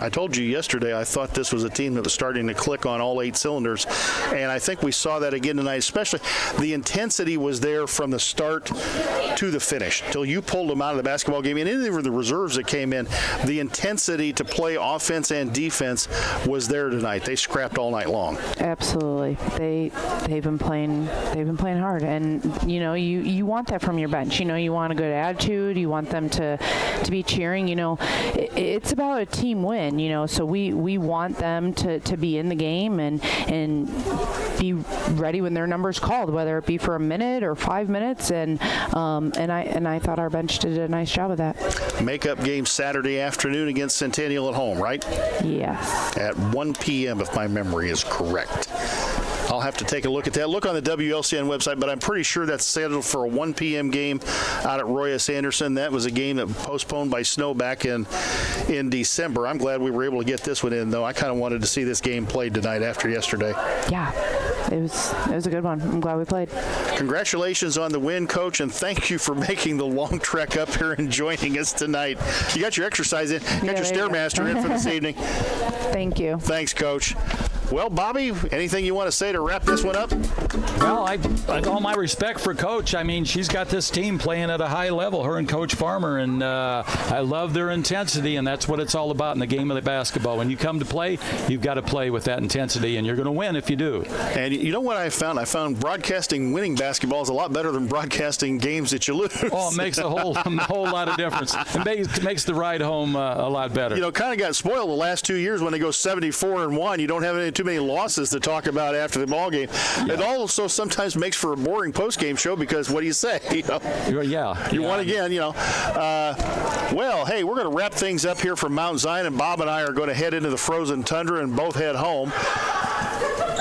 I told you yesterday I thought this was a team that was starting to click on all 8 cylinders, and I think we saw that again tonight. Especially the intensity was there from the start to the finish till you pulled them out of the basketball game, and any of the reserves that came in, the intensity to play offense and defense was there tonight. They scrapped all night long. Absolutely. They've been playing hard, and you want that from your bench. You want a good attitude. You want them to be cheering. It's about a team win. So we want them to be in the game and be ready when their number's called, whether it be for a minute or 5 minutes. And I thought our bench did a nice job of that. Makeup game Saturday afternoon against Centennial at home, right? Yes. At 1 p.m. if my memory is correct. I'll have to take a look at that. Look on the WLCN website, but I'm pretty sure that's scheduled for a 1 p.m. game out at Roy S. Anderson. That was a game that was postponed by snow back in December. I'm glad we were able to get this one in, though. I kind of wanted to see this game played tonight after yesterday. Yeah, it was a good one. I'm glad we played. Congratulations on the win, Coach, and thank you for making the long trek up here and joining us tonight. You got your exercise in. You got your Stairmaster in for this evening. Thank you. Thanks, Coach. Well, Bobby, anything you want to say to wrap this one up? Well, I all my respect for Coach. I mean, she's got this team playing at a high level, her and Coach Farmer, and I love their intensity, and that's what it's all about in the game of the basketball. When you come to play, you've got to play with that intensity, and you're going to win if you do. And you know what I found? I found broadcasting winning basketball is a lot better than broadcasting games that you lose. Oh, it makes a whole lot of difference. It makes the ride home a lot better. Kind of got spoiled the last 2 years when they go 74-1. You don't have too many losses to talk about after the ball game. Yeah. It also sometimes makes for a boring post-game show because what do you say? You won again. Well, hey, we're going to wrap things up here from Mount Zion, and Bob and I are going to head into the frozen tundra and both head home.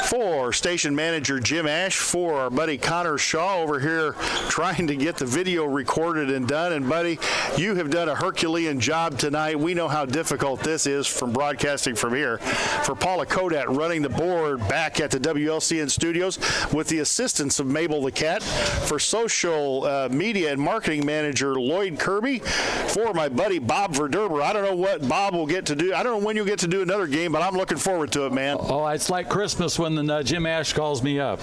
For station manager Jim Ash, for our buddy Connor Shaw over here trying to get the video recorded and done. And, buddy, you have done a Herculean job tonight. We know how difficult this is from broadcasting from here. For Paula Kodat running the board back at the WLCN studios with the assistance of Mabel the Cat. For social media and marketing manager Lloyd Kirby. For my buddy Bob Verderber. I don't know what Bob will get to do. I don't know when you'll get to do another game, but I'm looking forward to it, man. Oh, it's like Christmas when Jim Ash calls me up.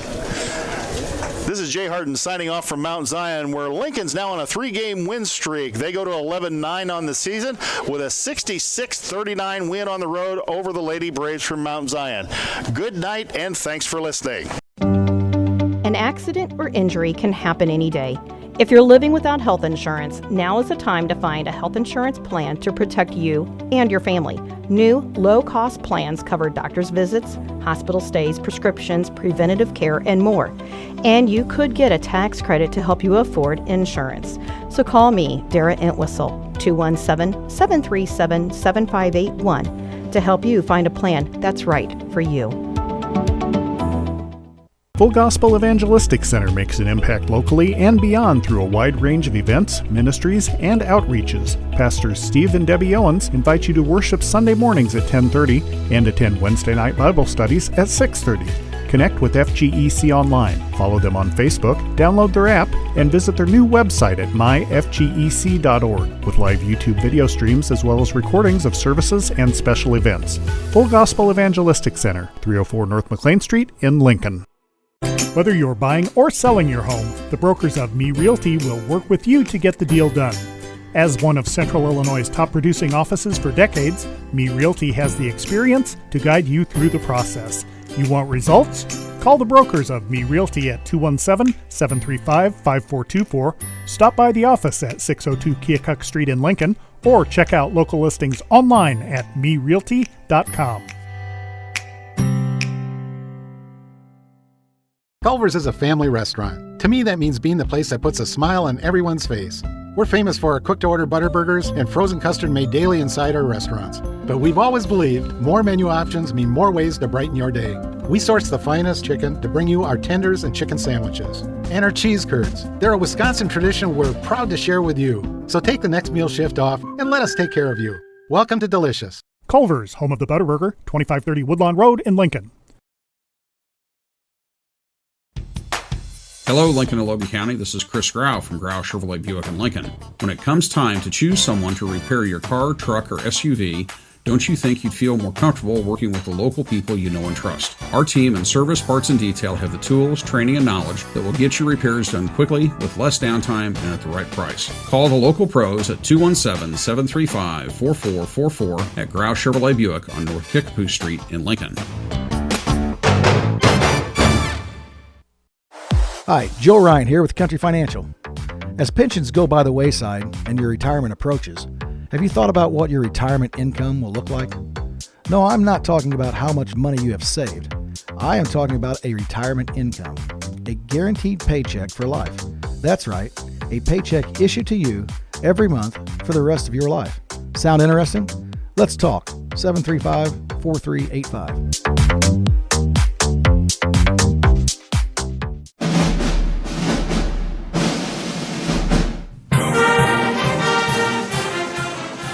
This is Jay Harden signing off from Mount Zion, where Lincoln's now on a 3-game win streak. They go to 11-9 on the season with a 66-39 win on the road over the Lady Braves from Mount Zion. Good night, and thanks for listening. An accident or injury can happen any day. If you're living without health insurance, now is the time to find a health insurance plan to protect you and your family. New, low-cost plans cover doctor's visits, hospital stays, prescriptions, preventative care, and more. And you could get a tax credit to help you afford insurance. So call me, Dara Entwistle, 217-737-7581 to help you find a plan that's right for you. Full Gospel Evangelistic Center makes an impact locally and beyond through a wide range of events, ministries, and outreaches. Pastors Steve and Debbie Owens invite you to worship Sunday mornings at 10:30 and attend Wednesday night Bible studies at 6:30. Connect with FGEC online, follow them on Facebook, download their app, and visit their new website at myfgec.org with live YouTube video streams as well as recordings of services and special events. Full Gospel Evangelistic Center, 304 North McLean Street in Lincoln. Whether you're buying or selling your home, the brokers of Me Realty will work with you to get the deal done. As one of Central Illinois' top producing offices for decades, Me Realty has the experience to guide you through the process. You want results? Call the brokers of Me Realty at 217-735-5424, stop by the office at 602 Keokuk Street in Lincoln, or check out local listings online at merealty.com. Culver's is a family restaurant. To me, that means being the place that puts a smile on everyone's face. We're famous for our cooked-to-order butter burgers and frozen custard made daily inside our restaurants. But we've always believed more menu options mean more ways to brighten your day. We source the finest chicken to bring you our tenders and chicken sandwiches. And our cheese curds. They're a Wisconsin tradition we're proud to share with you. So take the next meal shift off and let us take care of you. Welcome to Delicious. Culver's, home of the Butterburger, 2530 Woodlawn Road in Lincoln. Hello, Lincoln and Logan County. This is Chris Grau from Grau Chevrolet Buick in Lincoln. When it comes time to choose someone to repair your car, truck, or SUV, don't you think you'd feel more comfortable working with the local people you know and trust? Our team in service, parts, and detail have the tools, training, and knowledge that will get your repairs done quickly, with less downtime, and at the right price. Call the local pros at 217-735-4444 at Grau Chevrolet Buick on North Kickapoo Street in Lincoln. Hi, Joe Ryan here with Country Financial. As pensions go by the wayside and your retirement approaches, have you thought about what your retirement income will look like? No, I'm not talking about how much money you have saved. I am talking about a retirement income, a guaranteed paycheck for life. That's right, a paycheck issued to you every month for the rest of your life. Sound interesting? Let's talk. 735-4385.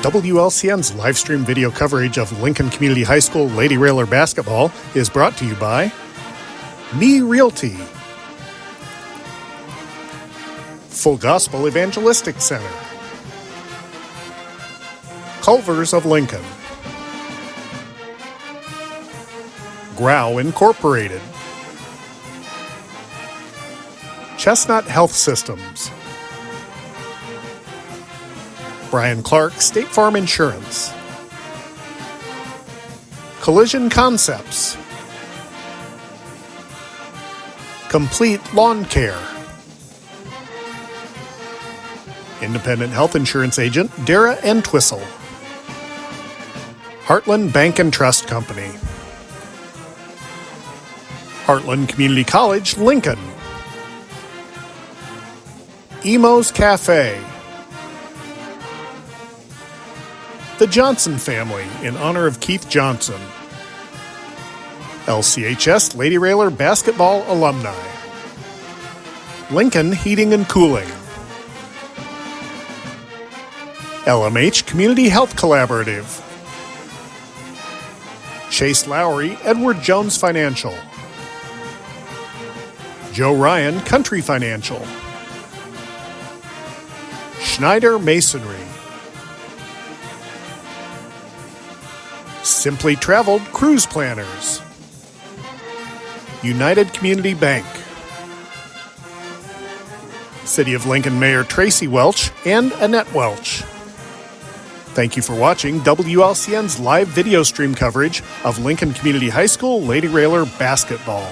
WLCN's live stream video coverage of Lincoln Community High School Lady Railer basketball is brought to you by Me Realty, Full Gospel Evangelistic Center, Culver's of Lincoln, Grau Incorporated, Chestnut Health Systems, Brian Clark State Farm Insurance, Collision Concepts, Complete Lawn Care, Independent Health Insurance Agent Dara Entwistle, Heartland Bank and Trust Company, Heartland Community College, Lincoln, Emo's Cafe, The Johnson Family in honor of Keith Johnson, LCHS Lady Railer Basketball Alumni, Lincoln Heating and Cooling, LMH Community Health Collaborative, Chase Lowry Edward Jones Financial, Joe Ryan Country Financial, Schneider Masonry, Simply Traveled Cruise Planners, United Community Bank, City of Lincoln Mayor Tracy Welch and Annette Welch. Thank you for watching WLCN's live video stream coverage of Lincoln Community High School Lady Railer basketball.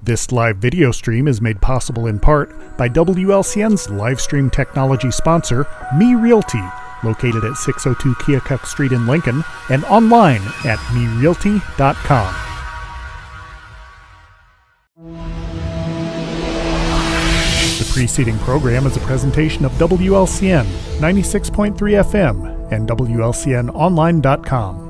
This live video stream is made possible in part by WLCN's live stream technology sponsor, Me Realty, located at 602 Keokuk Street in Lincoln, and online at merealty.com. The preceding program is a presentation of WLCN 96.3 FM and WLCNonline.com.